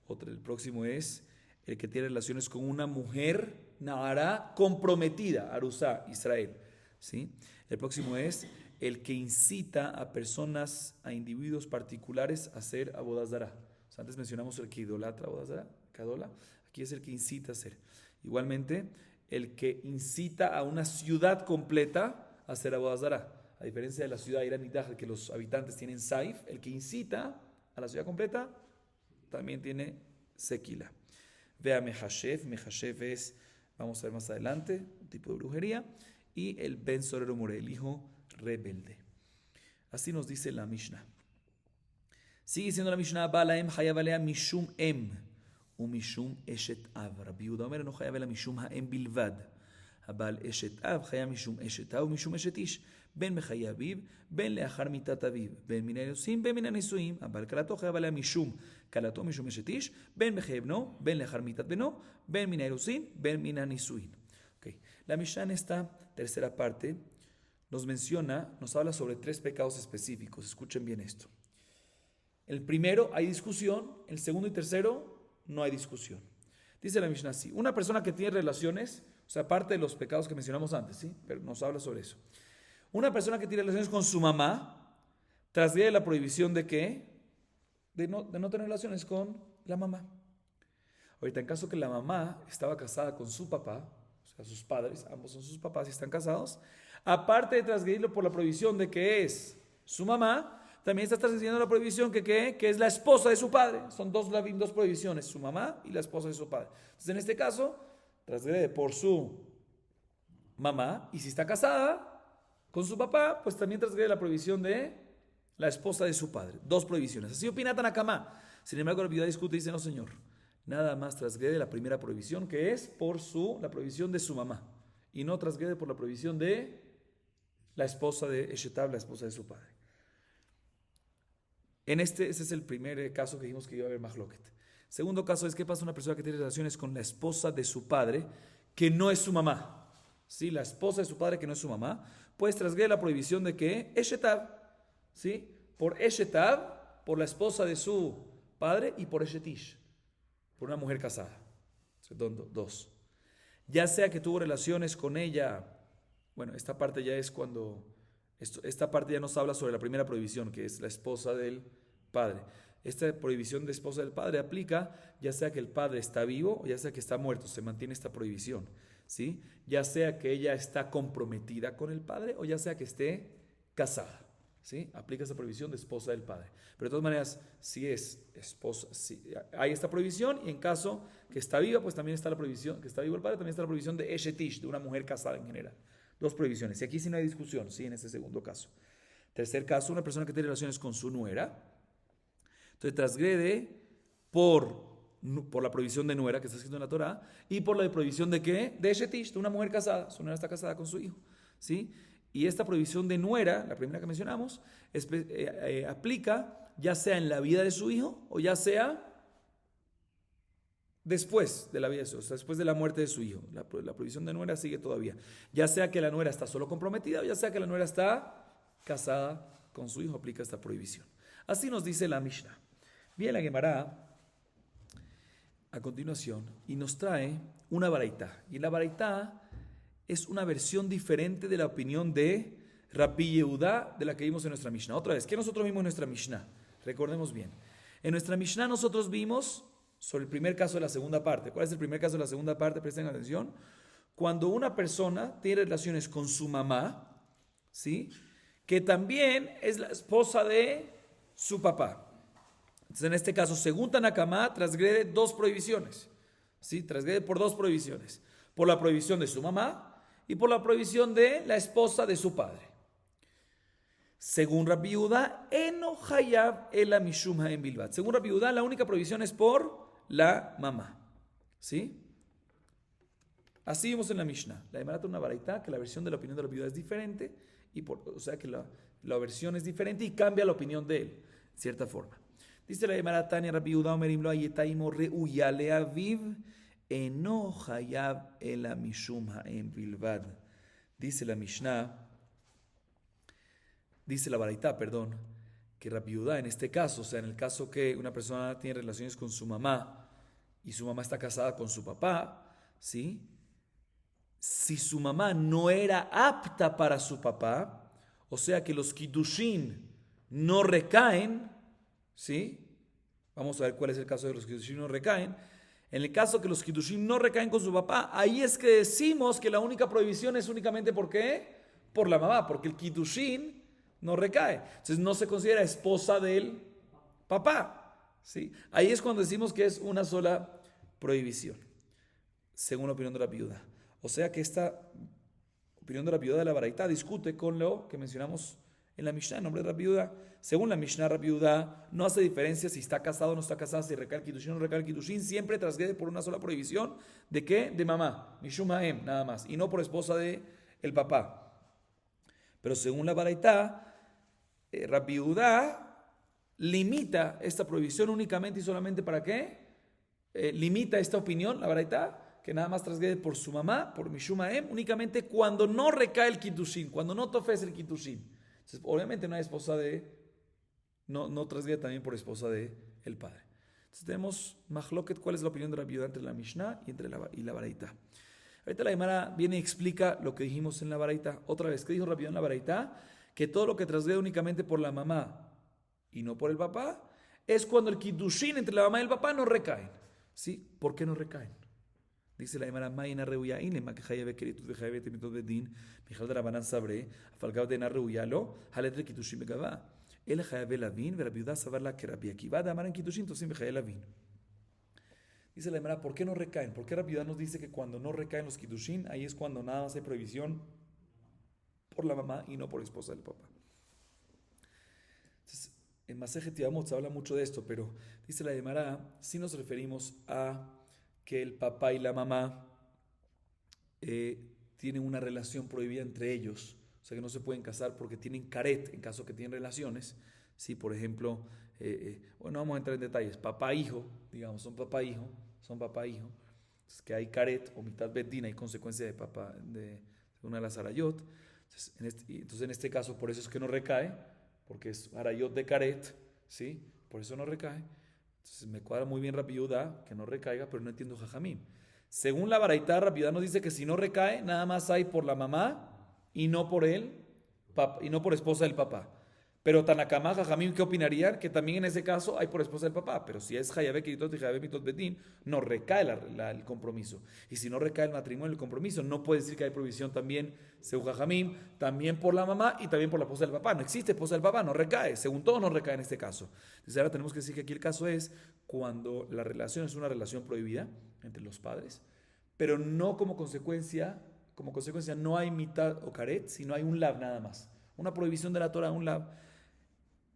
El próximo es el que tiene relaciones con una mujer Nahara comprometida, Arusá, Israel, ¿sí? El próximo es el que incita a personas, a individuos particulares a hacer Abodá Zará. O sea, antes mencionamos el que idolatra Abodá Zará, Kadola, aquí es el que incita a hacer. Igualmente, el que incita a una ciudad completa a hacer Abodá Zará. A diferencia de la ciudad iranita, que los habitantes tienen Saif, el que incita a la ciudad completa también tiene Sequila. Vea Mehashev, Mehashev es, vamos a ver más adelante, un tipo de brujería, y el Ben Sorero More, el hijo rebelde. Así nos dice la Mishnah. Sigue diciendo la Mishnah, Balaem Hayabalea Mishum Umishum Eshet Av. Rabbi Yehuda Omer, no Hayabela Mishum Haem Bilvad. Abal Eshet Av, Hayab Mishum Eshet Av, Mishum Eshet Ish. Ben Mechaya Aviv, Ben Leachar Mitat Aviv, Ben Mina Elusim, Ben Mina Nisuim, Abal Kalato Hayabalea Mishum, Kalato Mishum Eshet Ish, Ben Mechaya Bno, Ben Leachar Mitat Beno, Ben Mina Elusim, Ben Mina Nisuim. Okay. La Mishnah en esta tercera parte nos habla sobre 3 pecados específicos. Escuchen bien esto. El primero hay discusión, el segundo y tercero no hay discusión. Dice la Mishnah así, una persona que tiene relaciones, o sea, aparte de los pecados que mencionamos antes, ¿sí? Pero nos habla sobre eso. Una persona que tiene relaciones con su mamá, trasgrede la prohibición de ¿qué? De no tener relaciones con la mamá. Ahorita, en caso que la mamá estaba casada con su papá, o sea, sus padres, ambos son sus papás y están casados, aparte de transgredirlo por la prohibición de que es su mamá, también está transgrediendo la prohibición que es la esposa de su padre. Son dos prohibiciones, su mamá y la esposa de su padre. Entonces, en este caso, transgrede por su mamá, y si está casada con su papá, pues también transgrede la prohibición de la esposa de su padre. 2 prohibiciones. Así opina Tanakama. Sin embargo, la Biblia discute y dice, no señor, nada más transgrede la primera prohibición, que es por la prohibición de su mamá, y no transgrede por la prohibición de la esposa de Eshetab, la esposa de su padre. Ese es el primer caso que dijimos que iba a haber mahloket. Segundo caso es, ¿qué pasa una persona que tiene relaciones con la esposa de su padre, que no es su mamá? ¿Sí? La esposa de su padre, que no es su mamá, pues transgrede la prohibición de que Eshetab, ¿sí? Por Eshetab, por la esposa de su padre, y por Eshetish, por una mujer casada. Dos. Ya sea que tuvo relaciones con ella, bueno, esta parte ya es cuando, esta parte ya nos habla sobre la primera prohibición, que es la esposa del padre. Esta prohibición de esposa del padre aplica ya sea que el padre está vivo o ya sea que está muerto, se mantiene esta prohibición, ¿sí? Ya sea que ella está comprometida con el padre o ya sea que esté casada, ¿sí? Aplica esa prohibición de esposa del padre. Pero de todas maneras, si es esposa, si hay esta prohibición, y en caso que está viva, pues también está la prohibición, que está vivo el padre, también está la prohibición de Eshetish, de una mujer casada en general. 2 prohibiciones. Y aquí sí no hay discusión, ¿sí? En este segundo caso. Tercer caso, una persona que tiene relaciones con su nuera, entonces transgrede por la prohibición de nuera que está escrito en la Torah, y por la prohibición de ¿qué? De Eshetish, de una mujer casada. Su nuera está casada con su hijo, ¿sí? Y esta prohibición de nuera, la primera que mencionamos, aplica ya sea en la vida de su hijo o ya sea después de la vida de su hijo, o sea, después de la muerte de su hijo. La prohibición de nuera sigue todavía. Ya sea que la nuera está solo comprometida o ya sea que la nuera está casada con su hijo, aplica esta prohibición. Así nos dice la Mishnah. Viene la Gemara a continuación y nos trae una baraitá. Y la baraitá es una versión diferente de la opinión de Rabbi Yehuda de la que vimos en nuestra Mishnah. Otra vez, ¿qué nosotros vimos en nuestra Mishnah? Recordemos bien. En nuestra Mishnah nosotros vimos sobre el primer caso de la segunda parte. ¿Cuál es el primer caso de la segunda parte? Presten atención. Cuando una persona tiene relaciones con su mamá, ¿sí? Que también es la esposa de su papá. Entonces, en este caso, según Tanakama, transgrede dos prohibiciones. ¿Sí? Transgrede por dos prohibiciones. Por la prohibición de su mamá y por la prohibición de la esposa de su padre. Según Rabbi Yehuda, eno hayab ela mishum ha'em bilvad. Según Rabbi Yehuda, la única prohibición es por la mamá. ¿Sí? Así vimos en la Mishnah. La Gemara trae una baraita que la versión de la opinión de Rabbi Yehuda es diferente, o sea que la versión es diferente y cambia la opinión de él, de cierta forma. Dice la Gemara Tania Rabbi Yehuda Omerim lo ayetaimo reuya leaviv eno hayab ela mishum ha'em bilvad. Dice la Mishnah, dice la baraita, perdón, que Rabbi Yehuda en este caso, o sea, en el caso que una persona tiene relaciones con su mamá y su mamá está casada con su papá, ¿sí? Si su mamá no era apta para su papá, o sea que los kiddushin no recaen, ¿sí? Vamos a ver cuál es el caso de los kiddushin no recaen. En el caso que los kiddushin no recaen con su papá, ahí es que decimos que la única prohibición es únicamente ¿por qué? Por la mamá, porque el kiddushin no recae. Entonces no se considera esposa del papá, ¿sí? Ahí es cuando decimos que es una sola prohibición, según la opinión de la viuda. O sea que esta opinión de la viuda de la baraita discute con lo que mencionamos en la Mishnah, en nombre de la viuda. Según la Mishnah, la viuda no hace diferencia si está casado o no está casado, si recae el kiddushin o no recae el kiddushin, siempre transgrede por una sola prohibición. ¿De qué? De mamá, mishum ha'em, nada más, y no por esposa de el papá. Pero según la baraita, Rabbi Yehuda limita esta prohibición únicamente y solamente ¿para qué? Limita esta opinión, la baraita, que nada más transgrede por su mamá, por Mishum ha'em, únicamente cuando no recae el kiddushin, cuando no tofes el kiddushin. Entonces, obviamente no hay esposa no transgrede también por esposa de el padre. Entonces tenemos mahloket, cuál es la opinión de Rabbi Yehuda entre la Mishnah y la baraita. Ahorita la Gemara viene y explica lo que dijimos en la baraita. Otra vez, ¿qué dijo Rabbi Yehuda en la baraita? Que todo lo que transgrede únicamente por la mamá y no por el papá, es cuando el kiddushin entre la mamá y el papá no recaen. ¿Sí? ¿Por qué no recaen? Dice la Gemara, Maina reuya inema que hayebe keritut ve hayebe temitot bedin, mijal de Rabanan sabre, afalgab de na reuya lo, haletre kiddushin begava. El hayebe lavin, ve Rabbi Yehuda savarla que Rabbi Akiva de amaran kiddushin tosim ve hayebe lavin. Dice la Gemara, ¿por qué no recaen? ¿Por qué Rabbi Yehuda nos dice que cuando no recaen los kiddushin, ahí es cuando nada más hay prohibición por la mamá y no por esposa del papá? Entonces, en Masejet Yevamot se habla mucho de esto, pero dice la Gemara, si nos referimos a que el papá y la mamá tienen una relación prohibida entre ellos, o sea que no se pueden casar porque tienen caret en caso que tienen relaciones. Sí, por ejemplo, bueno, vamos a entrar en detalles, papá-hijo, digamos, son papá-hijo, entonces que hay caret o mitad bedina, hay consecuencia de papá, de una de las arayot. Entonces en este caso por eso es que no recae, porque es arayot de caret, ¿sí? Por eso no recae. Entonces me cuadra muy bien Rabbi Yehuda que no recaiga, pero no entiendo Jajamim. Según la baraita, Rabbi Yehuda nos dice que si no recae, nada más hay por la mamá y no por él, y no por esposa del papá. Pero Tanakama, Jajamim, ¿qué opinarían? Que también en ese caso hay por esposa del papá. Pero si es Hayabe Kiritot y Hayabe Mitot Betin, no recae el compromiso. Y si no recae el matrimonio, el compromiso, no puede decir que hay prohibición también, según Jajamim, también por la mamá y también por la esposa del papá. No existe esposa del papá, no recae. Según todos, no recae en este caso. Entonces ahora tenemos que decir que aquí el caso es cuando la relación es una relación prohibida entre los padres, pero no como consecuencia no hay mitad o caret, sino hay un lav nada más. Una prohibición de la Torah, un lav.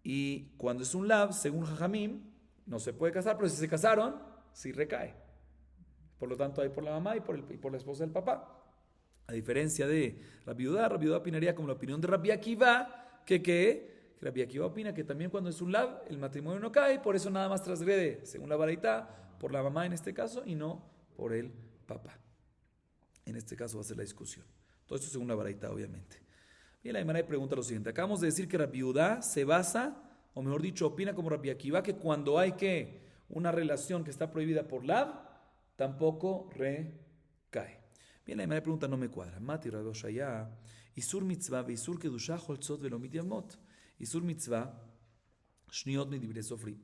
Y cuando es un lav, según Jajamim, no se puede casar, pero si se casaron, sí recae. Por lo tanto, hay por la mamá y por la esposa del papá. A diferencia de Rabbi Yehuda opinaría como la opinión de Rabbi Akiva, que Rabbi Akiva opina que también cuando es un lav, el matrimonio no cae, por eso nada más transgrede, según la baraita, por la mamá en este caso, y no por el papá. En este caso va a ser la discusión. Todo esto según la baraita, obviamente. Bien, la Gemara pregunta lo siguiente. Acabamos de decir que Rabbi Yehuda se basa, o mejor dicho, opina como Rabbi Akiva, que cuando hay una relación que está prohibida por lav, tampoco recae. Bien, la Gemara pregunta, no me cuadra. Mati Rabbi Oshaya, Isur mitzvah, Isur kedusha, holtzot velo mityamot. Isur mitzvah, shniot mi dibre sofrim.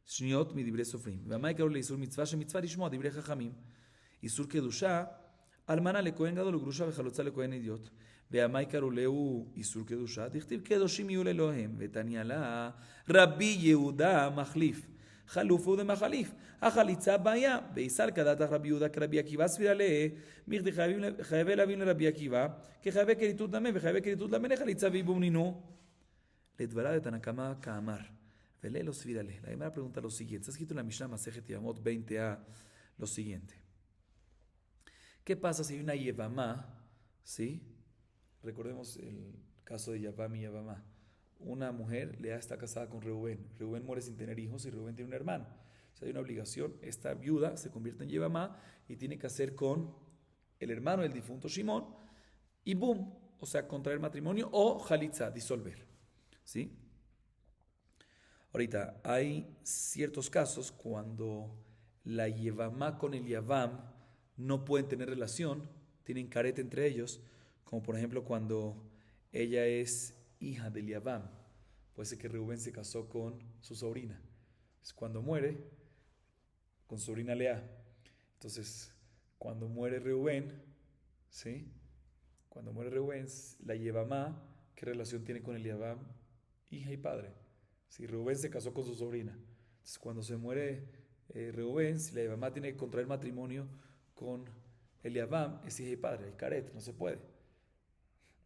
Shniot mi dibre sofrim. Vamay karol le Isur mitzvah, shemitzvah lishmo dibre chachamim. Isur kedusha, almana le kohen gadol ugrusha vechalotza le kohen idiot. Ve'amay karoleu isur kedusha, dichtiv kedoshim yul Elohem, ve'tanya la Rabbi Yehuda machlif. Jalufo de Majalif. A Jalitza vaya. Beisal Kadata Rabbi Yehuda que Rabbi Akiva Svirale. Mirde Jaebe la vino Rabbi Akiva. Que Jaebe Keritut Lamen. Jaebe Keritut Lamen. Jalitza Vibum Ninu. Ledvara de Tanakama Kaamar. Vele los Svirale. La Gemara pregunta lo siguiente. Está escrito en la Mishnah Masejet Yamot 20a lo siguiente. ¿Qué pasa si hay una Yevamá? ¿Sí? Recordemos el caso de Yavam y Yavamá. Una mujer está casada con Reubén. Reubén muere sin tener hijos y Reubén tiene un hermano. O sea, hay una obligación. Esta viuda se convierte en Yevamá y tiene que hacer con el hermano del difunto Shimón y boom, o sea, contraer matrimonio o jalitza, disolver. ¿Sí? Ahorita, hay ciertos casos cuando la Yevamá con el Yavam no pueden tener relación, tienen caret entre ellos, como por ejemplo cuando ella es hija de Yavam. Puede ser que Reubén se casó con su sobrina. Cuando muere, con su sobrina Lea. Entonces, cuando muere Reubén, ¿sí? Cuando muere Reubén, la Yevamá, ¿qué relación tiene con el Yavam? Hija y padre. Si Reubén se casó con su sobrina. Entonces, cuando se muere Reubén, si la Yevamá tiene que contraer matrimonio con el Yavam, es hija y padre. Hay caret, no se puede.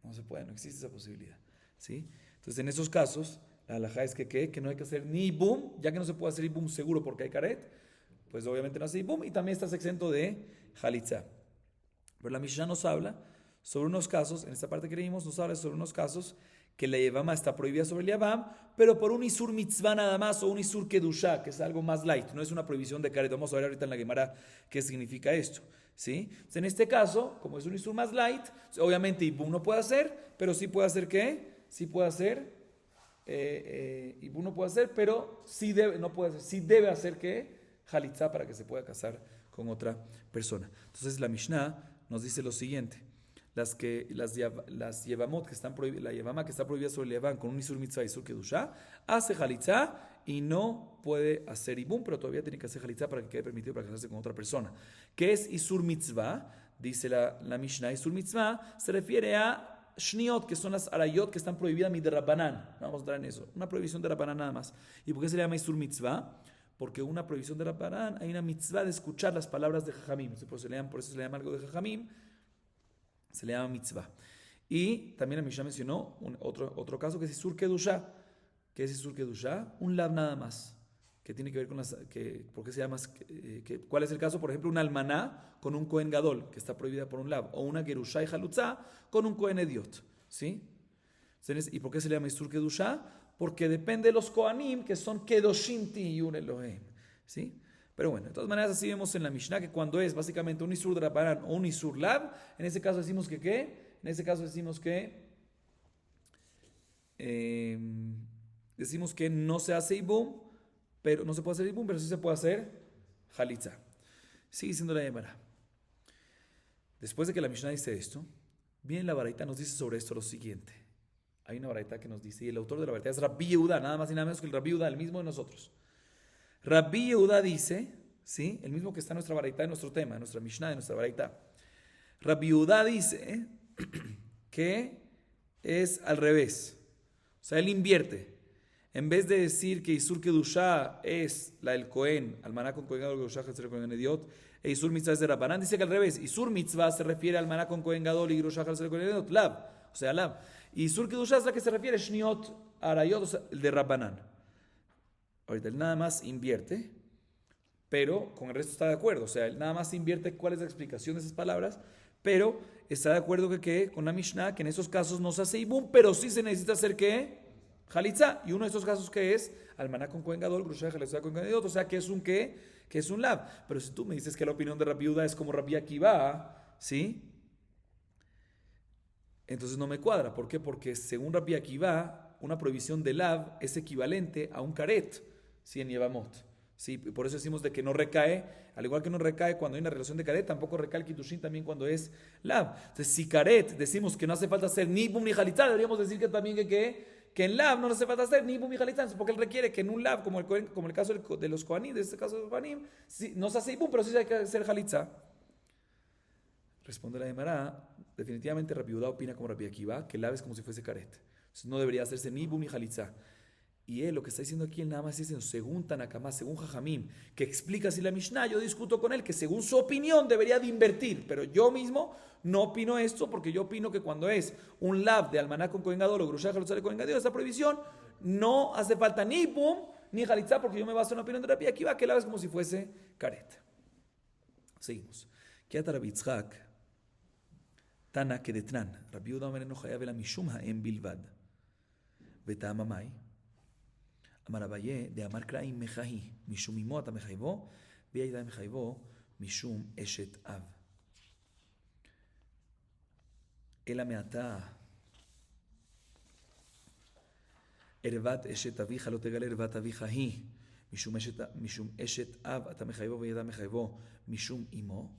No se puede, no existe esa posibilidad. ¿Sí? Entonces, en esos casos, la halajá es que no hay que hacer ni ibum, ya que no se puede hacer ibum seguro porque hay caret, pues obviamente no hace ibum y también estás exento de jalitza. Pero la Mishnah nos habla sobre unos casos, en esta parte que leímos, nos habla sobre unos casos que la Yevama está prohibida sobre el Yavam, pero por un isur mitzvah nada más o un isur kedusha, que es algo más light, no es una prohibición de caret. Vamos a ver ahorita en la Gemara qué significa esto. ¿Sí? Entonces, en este caso, como es un isur más light, obviamente ibum no puede hacer, pero sí puede hacer ¿qué? Sí puede hacer, ibum no puede hacer, pero sí debe, no puede hacer, sí debe hacer ¿qué? Jalitza para que se pueda casar con otra persona. Entonces la Mishnah nos dice lo siguiente. Las Yevamot que están prohibidas, la Yevama que está prohibida sobre el Yavam con un isur mitzvah y isur kedusha, hace jalitza y no puede hacer ibum, pero todavía tiene que hacer jalitza para que quede permitido para casarse con otra persona. ¿Qué es isur mitzvah? Dice la Mishnah, isur mitzvah se refiere a shniot, que son las arayot que están prohibidas de Rabbanán. Vamos a entrar en eso. Una prohibición de Rabbanán nada más. ¿Y por qué se le llama isur mitzvah? Porque una prohibición de Rabbanán, hay una mitzvah de escuchar las palabras de Jajamim. Por eso se le llama algo de Jajamim. Se le llama mitzvah. Y también la Mishnah mencionó otro caso que es Isur Kedusha. ¿Qué es Isur Kedusha? Un lab nada más. Que tiene que ver con ¿por qué se llama? ¿Cuál es el caso? Por ejemplo, un almaná con un Kohen Gadol, que está prohibida por un lab. O una Gerusha y Halutza con un Kohen Ediot. ¿Sí? ¿Y por qué se le llama Isur Kedusha? Porque depende de los Kohanim, que son Kedoshim Tiyun Elohim. ¿Sí? Pero bueno, de todas maneras así vemos en la Mishnah que cuando es básicamente un Isur de Rabbanán o un Isur Lab, en ese caso decimos que ¿qué? En ese caso decimos que no se hace ibum, pero no se puede hacer ibum, pero sí se puede hacer jalitza. Sigue siendo la Gemara. Después de que la Mishnah dice esto, viene la Baraita nos dice sobre esto lo siguiente. Hay una Baraita que nos dice, y el autor de la Baraita es Rabbi Yehuda, nada más y nada menos que el Rabbi Yehuda, el mismo de nosotros. Rabbi Yehuda dice, ¿sí? El mismo que está en nuestra baraita, en nuestro tema, en nuestra Mishnah, en nuestra baraita. Rabbi Yehuda dice que es al revés. O sea, él invierte. En vez de decir que Isur Kedusha es la del Cohen, almaná con Cohen Gadol, Gerusha, Hatzir Cohen Ediot, e Isur Mitzvah es de Rabbanán, dice que al revés. Isur Mitzvah se refiere al almaná con Cohen Gadol y Gerusha, Hatzir Cohen Ediot, Lab. O sea, Lab. Y Isur Kedusha es la que se refiere a Shniot, Arayot, o sea, el de Rabbanán. Ahorita él nada más invierte, pero con el resto está de acuerdo. O sea, él nada más invierte cuál es la explicación de esas palabras, pero está de acuerdo con la Mishnah, que en esos casos no se hace ibum, pero sí se necesita hacer ¿qué? Jalitza. Y uno de estos casos que es almaná con Kohen Gadol, Grusha, Jalitza con Kohen Gadol, o sea, que es un ¿qué? Que es un lab. Pero si tú me dices que la opinión de Rabbi Yehuda es como Rabbi Akiva, ¿sí? Entonces no me cuadra. ¿Por qué? Porque según Rabbi Akiva, una prohibición de lab es equivalente a un caret. Sí, en Yevamot. Sí, por eso decimos de que no recae, al igual que no recae cuando hay una relación de caret, tampoco recae el kitushin también cuando es lab. Entonces, si caret decimos que no hace falta hacer ni bum ni jalitza, deberíamos decir que también que en lab no hace falta hacer ni bum ni jalitza, porque él requiere que en un lab, como el caso de los kohanim, de este caso de los kohanim, sí, no se hace bum, pero sí hay que hacer jalitza. Responde la Gemara, definitivamente Rabbi Yehuda opina como Rabbi Akiva, que lab es como si fuese caret. Entonces, no debería hacerse ni bum ni jalitza. Y él lo que está diciendo aquí, él nada más está diciendo, según Tanakama, según Jajamim, que explica así la Mishnah, yo discuto con él que según su opinión debería de invertir, pero yo mismo no opino esto porque yo opino que cuando es un lab de almaná con Kohen Gadol o Grushá Jaluzá con Kohen Gadol, esa prohibición no hace falta ni boom ni jalitzá porque yo me baso en la opinión de Rabbi Akiva, que el lab es como si fuese caret. Seguimos. Kiat Rabbi Yitzhak, Tana Kedetran, Rabbi Yehuda Omer eno chayav ela mishum ha'em bilvad, v'ta'am amai. אמר אביי, דאמר קראי מחהי, משום אמו אתה מחייבו, וידע מחייבו, משום אשת אב. אלא מעתה, ערוות אשת אביך לא תגלה ערוות אביך היא, משום אשת אב אתה מחייבו וידע מחייבו, משום אמו,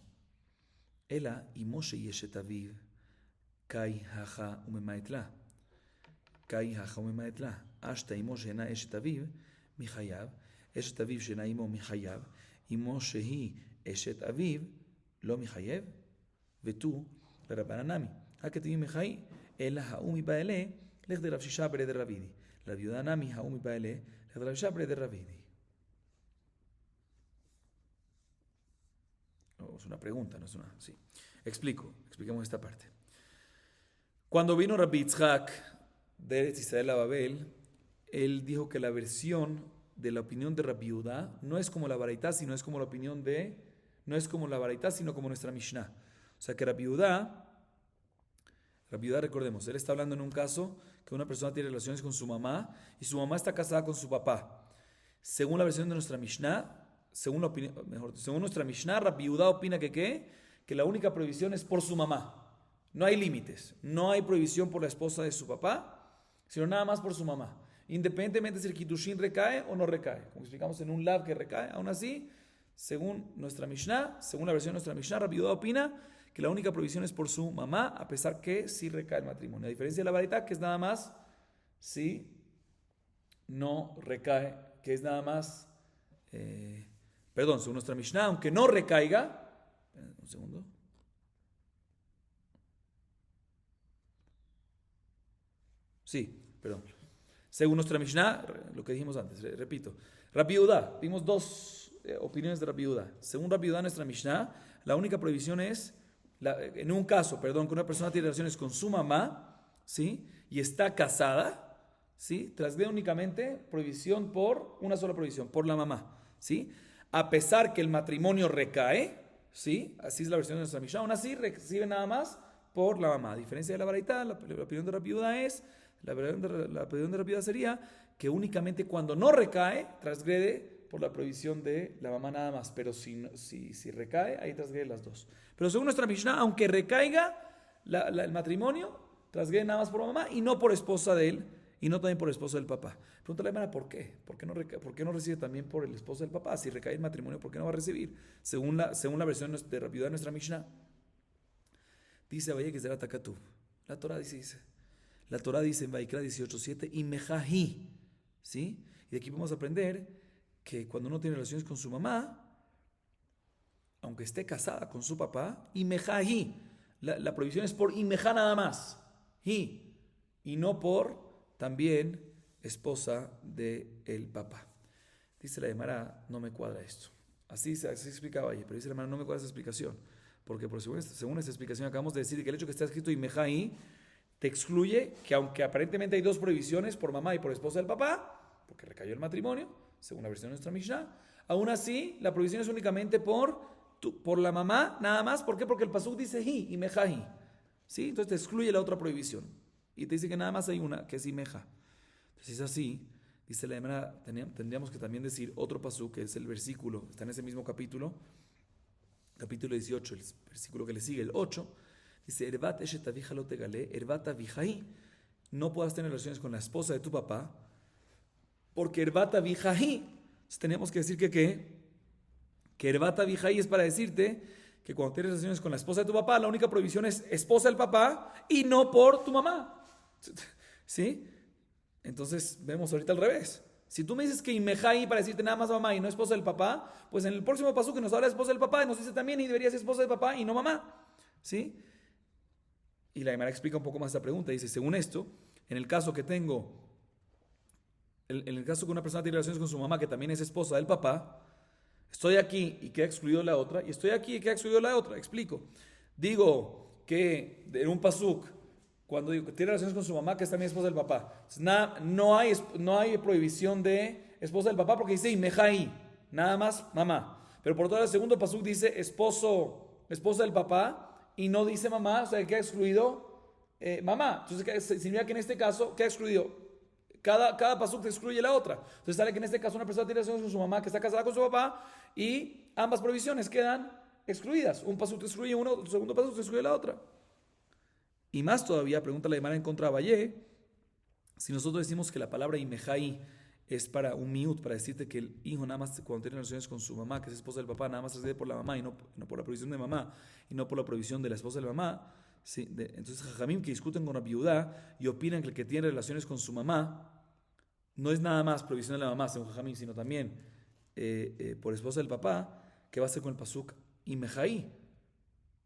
אלא אמו שהיא אשת אביו, קאי הכה וממעט לה. קאי הכה וממעט לה. אשת אמו שאינה אשת אביו, מחייב, אשת אביו שאינה אמו מחייב, אמו שהיא אשת אביו, לא מחייב, ותו לרבנן נמי. הכתיבים מחי, אלא האו מבעלה, לך דרב שישה ברי דרבידי. רב יהודה נמי, האו מבעלה, לך דרב שישה ברי דרבידי. Es una pregunta, no es una... Sí. Expliquemos esta parte. Cuando vino Rabbi Yitzhak de Eretz Israel a Babel, él dijo que la versión de la opinión de Rabbi Yehuda no es como la Baraitá, sino es como la opinión de... No es como la Baraitá, sino como nuestra Mishnah. O sea que Rabbi Yehuda, recordemos, él está hablando en un caso que una persona tiene relaciones con su mamá y su mamá está casada con su papá. Según la versión de nuestra Mishnah, según nuestra Mishnah, Rabbi Yehuda opina que ¿qué? Que la única prohibición es por su mamá. No hay límites. No hay prohibición por la esposa de su papá, sino nada más por su mamá. Independientemente si el Kiddushin recae o no recae. Como explicamos en un lab que recae, aún así, según nuestra Mishnah, según la versión de nuestra Mishnah, Rabbi Yehuda opina que la única prohibición es por su mamá, a pesar que sí recae el matrimonio. A diferencia de la Baraitá, que es nada más si no recae, que es nada más... según nuestra Mishnah, aunque no recaiga, un segundo. Según nuestra Mishnah, lo que dijimos antes, repito. Rabbi Yehuda, vimos dos opiniones de Rabbi Yehuda. Según Rabbi Yehuda, nuestra Mishnah, la única prohibición es, en un caso, que una persona tiene relaciones con su mamá, ¿sí? Y está casada, ¿sí? Transgrede únicamente prohibición por una sola prohibición, por la mamá, ¿sí? A pesar que el matrimonio recae, ¿sí? Así es la versión de nuestra Mishnah, aún así recibe nada más por la mamá. A diferencia de la Baraitá, la opinión de Rabbi Yehuda es, la opinión de Rabbi Yehuda sería que únicamente cuando no recae, transgrede por la prohibición de la mamá nada más. Pero si recae, ahí transgrede las dos. Pero según nuestra Mishnah, aunque recaiga el matrimonio, transgrede nada más por mamá y no por esposa de él, y no también por el esposo del papá. Pregunta la hermana, ¿por qué? ¿Por qué no recibe también por el esposo del papá? Si recae el matrimonio, ¿por qué no va a recibir? Según la versión de Rabbi Yehuda de nuestra Mishnah, dice Abaye que es de la Takatuv. La Torah dice en Vaikra 18:7, y mejahi, ¿sí? Y de aquí vamos a aprender que cuando uno tiene relaciones con su mamá, aunque esté casada con su papá, y mejahi, la prohibición es por imejá nada más, y no por también esposa del papá. Dice la Gemara, no me cuadra esto. Así explicaba ayer, pero dice la Gemara, no me cuadra esa explicación. Porque según esta explicación acabamos de decir que el hecho que está escrito Imejá ahí te excluye que aunque aparentemente hay dos prohibiciones por mamá y por esposa del papá, porque recayó el matrimonio, según la versión de nuestra Mishnah, aún así la prohibición es únicamente por la mamá, nada más. ¿Por qué? Porque el pasuk dice hi, Imejá hi. ¿Sí? Entonces te excluye la otra prohibición. Y te dice que nada más hay una, que es Imeja. Entonces, si es así, dice la Gemara, tendríamos que también decir otro pasuk, que es el versículo, está en ese mismo capítulo 18, el versículo que le sigue, el 8, dice, Ervat eshet avija lo tegale, Ervat avijahi, no puedas tener relaciones con la esposa de tu papá, porque Ervat avijahi, entonces tenemos que decir que Ervat avijahi es para decirte que cuando tienes relaciones con la esposa de tu papá, la única prohibición es esposa del papá y no por tu mamá. ¿Sí? Entonces vemos ahorita al revés. Si tú me dices que Imejai para decirte nada más mamá y no esposa del papá, pues en el próximo paso que nos habla de esposa del papá, nos dice también y debería ser esposa del papá y no mamá. ¿Sí? Y la Gemara explica un poco más esta pregunta. Dice, según esto, en el caso que tengo en el caso que una persona tiene relaciones con su mamá, que también es esposa del papá, estoy aquí y queda excluido la otra, y estoy aquí y queda excluido la otra. Explico. Digo que en un pasuk, cuando digo que tiene relaciones con su mamá, que es también esposa del papá, no hay prohibición de esposa del papá porque dice Imejaí, nada más mamá. Pero por otro lado, el segundo pasuk dice esposa del papá, y no dice mamá, o sea, que queda excluido mamá. Entonces significa que en este caso queda excluido. Cada pasuk excluye la otra. Entonces sale que en este caso una persona tiene relaciones con su mamá que está casada con su papá y ambas prohibiciones quedan excluidas. Un pasuk te excluye uno, el segundo pasuk te excluye la otra. Y más todavía, pregunta la Gemara en contra de Valle, si nosotros decimos que la palabra Imejai es para un miut, para decirte que el hijo nada más cuando tiene relaciones con su mamá, que es esposa del papá, nada más recibe por la mamá y no por la provisión de mamá y no por la provisión de la esposa de la mamá. Sí, entonces Jajamim que discuten con la viuda y opinan que el que tiene relaciones con su mamá no es nada más provisión de la mamá, según Jajamim, sino también por esposa del papá, que va a hacer con el pasuk Imejai.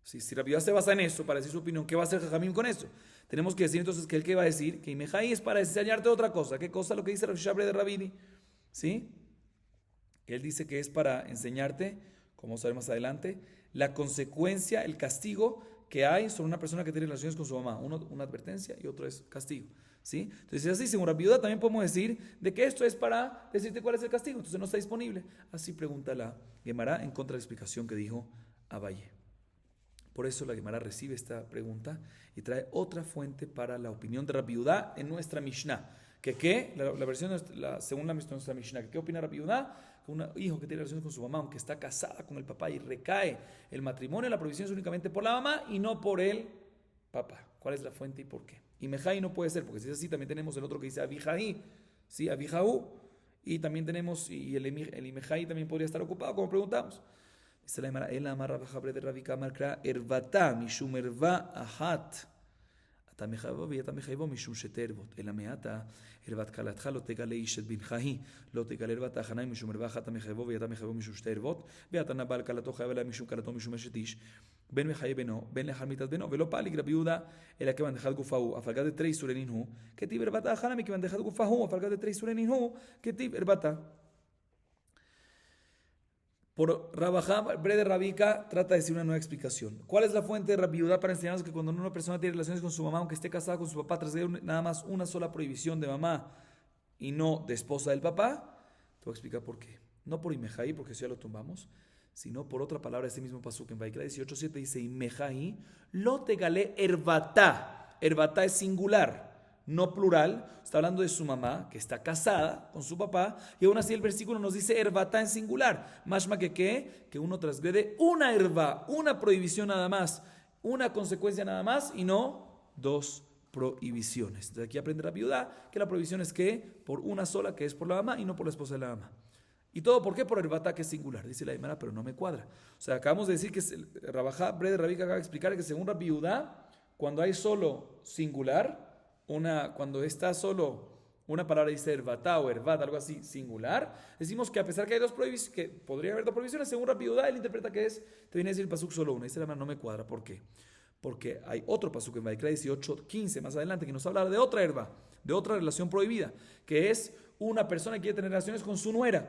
Si la viuda se basa en eso para decir su opinión, ¿qué va a hacer Jajamim con eso? Tenemos que decir entonces que él que va a decir que Imejai es para enseñarte otra cosa. ¿Qué cosa? Lo que dice Rav Shabre de Rabini. ¿Sí? Él dice que es para enseñarte, como vamos a ver más adelante, la consecuencia, el castigo que hay sobre una persona que tiene relaciones con su mamá. Uno, una advertencia y otro es castigo. ¿Sí? Entonces, así, según la viuda, también podemos decir de que esto es para decirte cuál es el castigo. Entonces, no está disponible. Así pregunta la Gemara en contra de la explicación que dijo Abaye. Por eso la Gemara recibe esta pregunta y trae otra fuente para la opinión de Rabbi Yudá en nuestra Mishnah. La versión, según nuestra Mishnah, ¿qué opina Rabbi Yudá? Que un hijo que tiene relaciones con su mamá, aunque está casada con el papá y recae el matrimonio, la provisión es únicamente por la mamá y no por el papá. ¿Cuál es la fuente y por qué? Y Mejai no puede ser, porque si es así, también tenemos el otro que dice Abijaí, ¿sí? Abijaú, y también tenemos, y el Imejai también podría estar ocupado, como preguntamos. Dice la Gemara, el amar Rabajabre de Rabbi Kamar kra ervata mishum erva ahat. אתה מחייבו ואתה מחייבו משום שתערבות. אלא מעתה ערוות כלתך לא תגלה איש את בנך היא, לא תגלה ערוות החניים משום ערווה אחת המחייבו ואתה מחייבו משום שתי ערבות, ואתה נבע על כלתו חייב עליה משום כלתו משום אשת איש, בין מחייב בנו, בין לאחר מיתת בנו, ולא פעליג רבי יהודה, אלא כיוון דחת גופה הוא, אף על גד תרי סורנין הוא, כתיב ערוות החניים מכיוון דחת גופה הוא, אף על גד תרי סורנין הוא, כתיב ערוותה. Por Rabajá, Bre de Rabika trata de decir una nueva explicación. ¿Cuál es la fuente de Rabbi Yudá para enseñarnos que cuando una persona tiene relaciones con su mamá, aunque esté casada con su papá, tras nada más una sola prohibición de mamá y no de esposa del papá? Te voy a explicar por qué. No por Imejaí, porque eso ya lo tumbamos, sino por otra palabra de este mismo pasuk en Vaikra 18:7 dice Imejaí, lo te galé herbatá. Herbatá es singular, no plural. Está hablando de su mamá, que está casada con su papá, y aún así el versículo nos dice herbatá en singular. Mashma que uno transgrede una herba, una prohibición nada más, una consecuencia nada más, y no dos prohibiciones. Entonces aquí aprende la viuda que la prohibición es que por una sola, que es por la mamá, y no por la esposa de la mamá. ¿Y todo por qué? Por herbatá, que es singular. Dice la Gemara, pero no me cuadra. O sea, acabamos de decir que Rabajá, Bre de Rabika acaba de explicar que según la viuda, cuando hay solo singular, cuando está solo una palabra dice herbatá o herbat, algo así singular, decimos que a pesar que hay dos prohibiciones, que podría haber dos prohibiciones, según Rabbi Yudá, él interpreta que te viene a decir el pasuk solo una. Dice la mano, no me cuadra. ¿Por qué? Porque hay otro pasuk en Vaikra 18:15 más adelante que nos habla de otra herba, de otra relación prohibida, que es una persona que quiere tener relaciones con su nuera.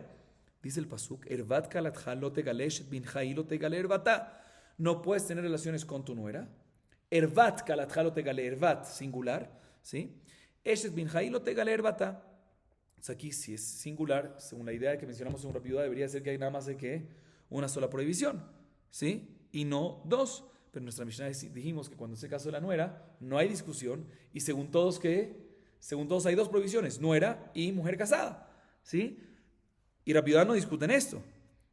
Dice el pasuk, herbat kalatja lo tegalesh binjai lo tegale herbatá. No puedes tener relaciones con tu nuera. Herbat kalatja lo tegale, herbat singular. ¿Sí? Eshet bin Jaí lo tegale herbata. Aquí, si es singular, según la idea que mencionamos en una viuda, debería ser que hay nada más de que una sola prohibición, ¿sí? Y no dos. Pero en nuestra Mishnah dijimos que cuando es el caso de la nuera, no hay discusión. Y según todos, hay dos prohibiciones: nuera y mujer casada, ¿sí? Y la viuda no discuten esto.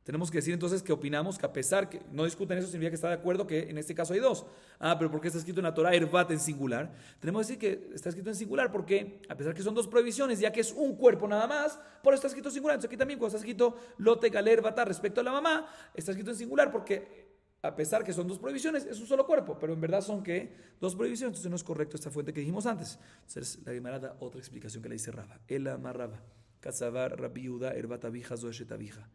Tenemos que decir entonces que opinamos que a pesar que no discuten eso, significa que está de acuerdo que en este caso hay dos. Pero ¿por qué está escrito en la Torah herbat en singular? Tenemos que decir que está escrito en singular porque a pesar que son dos prohibiciones, ya que es un cuerpo nada más, por eso está escrito en singular. Entonces aquí también cuando está escrito lote galer bata respecto a la mamá, está escrito en singular porque a pesar que son dos prohibiciones, es un solo cuerpo, pero en verdad son ¿qué? Dos prohibiciones. Entonces no es correcto esta fuente que dijimos antes. Entonces la Gemara da otra explicación que le dice Rava. Ela marraba, kazavar Rabbi Yehuda herbat abija zoeshet abija.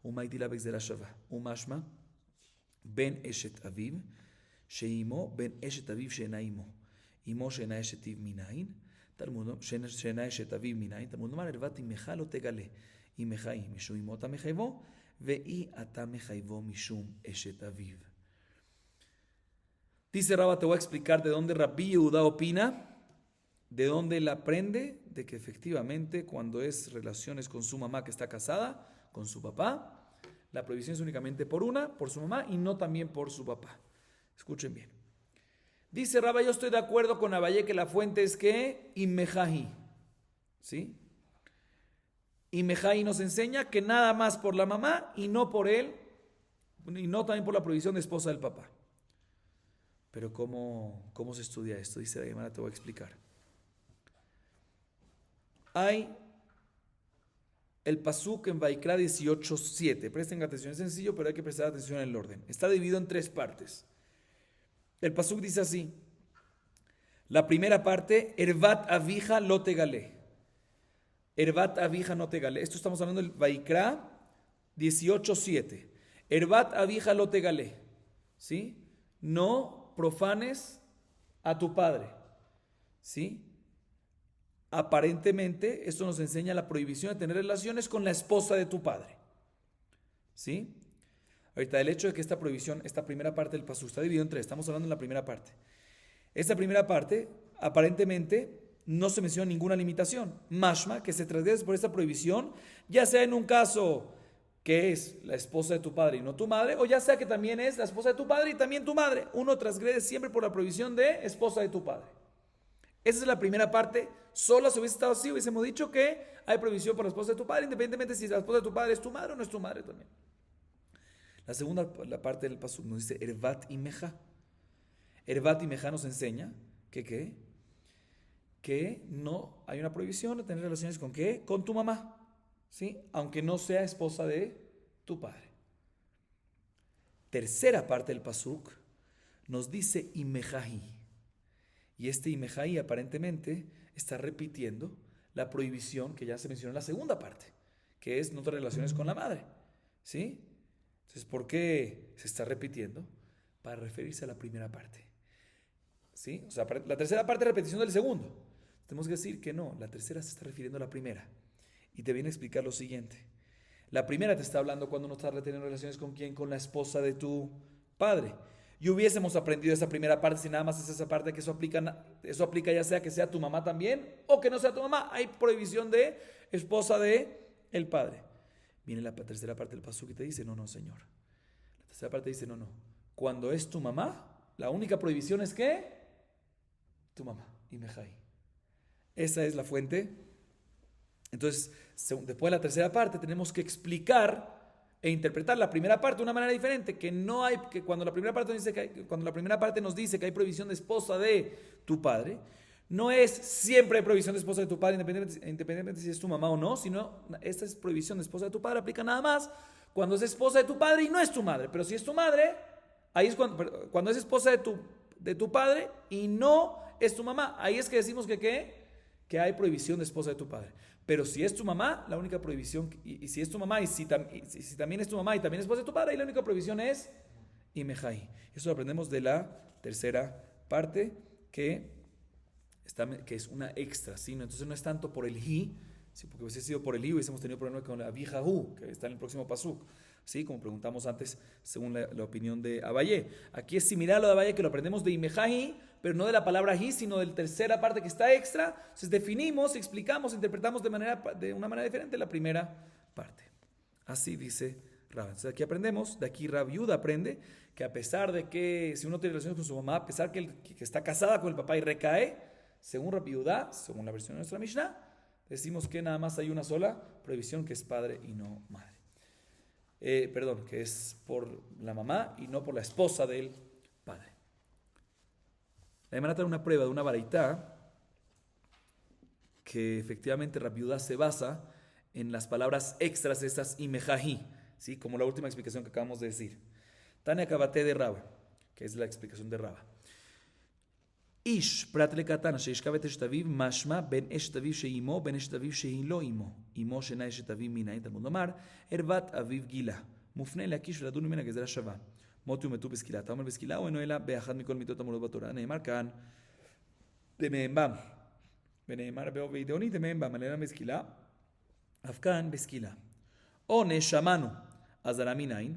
ומייתי לה בגזרה שווה. ומשמע, בין אשת אביו, שאימו, בין אשת אביו שאינה אימו. אימו שאינה אשת איב מנין, Talmud, Shena Eshet Aviv Minayin, Talmud Lomar, Ervat Imecha lo tegale, Imechai Mishum Imota Mechaivo, Ve'i Ata Mechaivo Mishum Eshet Aviv. Dice Rabba, te voy a explicar de dónde Rabbi Yehuda opina, de dónde él aprende de que efectivamente cuando es relaciones con su mamá que está casada, con su papá, la prohibición es únicamente por su mamá y no también por su papá. Escuchen bien. Dice Rabba, yo estoy de acuerdo con Abaye que la fuente es que Imejahi, ¿sí? Imejahi nos enseña que nada más por la mamá y no por él, y no también por la prohibición de esposa del papá. Pero ¿cómo se estudia esto? Dice la Gemara, te voy a explicar. Hay el pasuk en Vaikra 18:7. Presten atención, es sencillo, pero hay que prestar atención en el orden. Está dividido en 3 partes. El pasuk dice así. La primera parte, Ervat avija lo tegale. Ervat avija no tegale. Esto estamos hablando del Vaikra 18:7. Ervat avija lo tegale. ¿Sí? No profanes a tu padre. ¿Sí? Aparentemente, esto nos enseña la prohibición de tener relaciones con la esposa de tu padre. ¿Sí? Ahorita, el hecho de que esta prohibición, esta primera parte del pasú está dividido en 3, estamos hablando de la primera parte. Esta primera parte, aparentemente, no se menciona ninguna limitación. Mashma, que se transgrede por esta prohibición, ya sea en un caso que es la esposa de tu padre y no tu madre, o ya sea que también es la esposa de tu padre y también tu madre. Uno transgrede siempre por la prohibición de esposa de tu padre. Esa es la primera parte. Solo si hubiese estado así, hubiésemos dicho que hay prohibición por la esposa de tu padre, independientemente si la esposa de tu padre es tu madre o no es tu madre también. La segunda la parte del pasuk nos dice Ervat Imeja. Ervat Imeja nos enseña que no hay una prohibición de tener relaciones con ¿qué? Con tu mamá. ¿Sí? Aunque no sea esposa de tu padre. Tercera parte del pasuk nos dice Imejahi. Y este Imejahi aparentemente está repitiendo la prohibición que ya se mencionó en la segunda parte, que es no tener relaciones con la madre. ¿Sí? Entonces, ¿por qué se está repitiendo? Para referirse a la primera parte. ¿Sí? O sea, la tercera parte es repetición del segundo. Tenemos que decir que no, la tercera se está refiriendo a la primera. Y te viene a explicar lo siguiente. La primera te está hablando cuando no estás teniendo relaciones con quién, con la esposa de tu padre. Y hubiésemos aprendido esa primera parte, si nada más es esa parte que eso aplica ya sea que sea tu mamá también o que no sea tu mamá. Hay prohibición de esposa de el padre. Viene la tercera parte del pasuk y te dice, no, señor. La tercera parte dice, no. Cuando es tu mamá, la única prohibición es que tu mamá, Imejai. Esa es la fuente. Entonces, después de la tercera parte, tenemos que explicar e interpretar la primera parte de una manera diferente, que no hay, que cuando la primera parte nos dice que hay prohibición de esposa de tu padre, no es siempre hay prohibición de esposa de tu padre, independientemente si es tu mamá o no, sino esta es prohibición de esposa de tu padre, aplica nada más cuando es esposa de tu padre y no es tu madre. Pero si es tu madre, ahí es cuando es esposa de tu padre y no es tu mamá, ahí es que decimos que hay prohibición de esposa de tu padre. Pero si es tu mamá, la única prohibición, y si es tu mamá, y si también es tu mamá y también es esposa de tu padre, y la única prohibición es Imejai. Eso lo aprendemos de la tercera parte, que es una extra, ¿sí? Entonces no es tanto por el hi, ¿sí? Porque hubiese sido por el hi, hubiésemos tenido problema con la vieja hu, que está en el próximo pasuk, ¿sí? Como preguntamos antes, según la opinión de Abaye. Aquí es similar a lo de Abaye, que lo aprendemos de Imejai, pero no de la palabra hi, sino de la tercera parte que está extra. Entonces definimos, explicamos, interpretamos de una manera diferente la primera parte. Así dice Rab. Entonces aquí aprendemos, de aquí Rab Yehuda aprende que a pesar de que si uno tiene relaciones con su mamá, a pesar que está casada con el papá y recae, según Rab Yehuda, según la versión de nuestra Mishnah, decimos que nada más hay una sola prohibición, que es padre y no madre. Que es por la mamá y no por la esposa del padre. La Gemara trae una prueba de una baraitá que efectivamente Rab Yehuda se basa en las palabras extras de estas Imejahi, ¿sí? Como la última explicación que acabamos de decir. Tania Kabate de Raba, que es la explicación de Raba. Ish pratle katana sheishkavet eshtaviv mashma ben eshtaviv sheimo ben eshtaviv sheilo imo imo shena eshtaviv minay talmud lomar ervat aviv gila mufne lakish veladun mimena gezerah shava מות ומתו בסקילה. אתה אומר בסקילה או אינו אלא באחד מכל מיתות המולות בתורה? נאמר כאן, נאמר, ונאמר וידעוני דמיהם בם, עליהם בסקילה, אף כאן בסקילה. עונש שמענו, אזהרה מנין?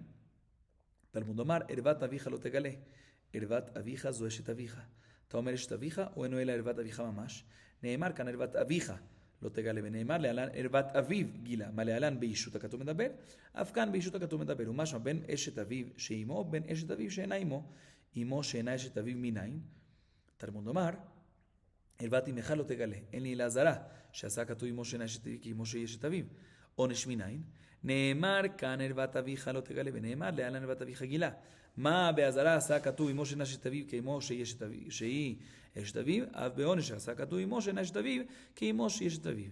תלמוד לומר, ערוות אביך לא תגלה. ערוות אביך זו אשת אביך. אתה אומר אשת אביך, או אינו אלא ערוות אביך ממש? נאמר כאן ערוות אביך לא תגלה, ונאמר להלן ערוות אביו גילה. מה להלן באישות הכתוב מדבר? אף כאן באישות הכתוב מדבר. ומשמע בין אשת אביו שאימו, בין אשת אביו שאינה אימו. אימו שאינה אשת אביו מנין? תלמוד לומר, ערוות אמך לא תגלה. אין לי אלא אזהרה, שעשה כתוב אימו שאינה אשת אביו, כי אימו שהיא אשת אביו. עונש מנין? נאמר כאן ערוות אביך לא תגלה, ונאמר להלן ערוות אביך גילה. מה באזהרה עשה כתוב אימו שאינה אשת אביו, כאימו שהיא אשת אביו, אף בעונש עשה כתוב אימו שאינה אשת אביו, כאימו שהיא אשת אביו.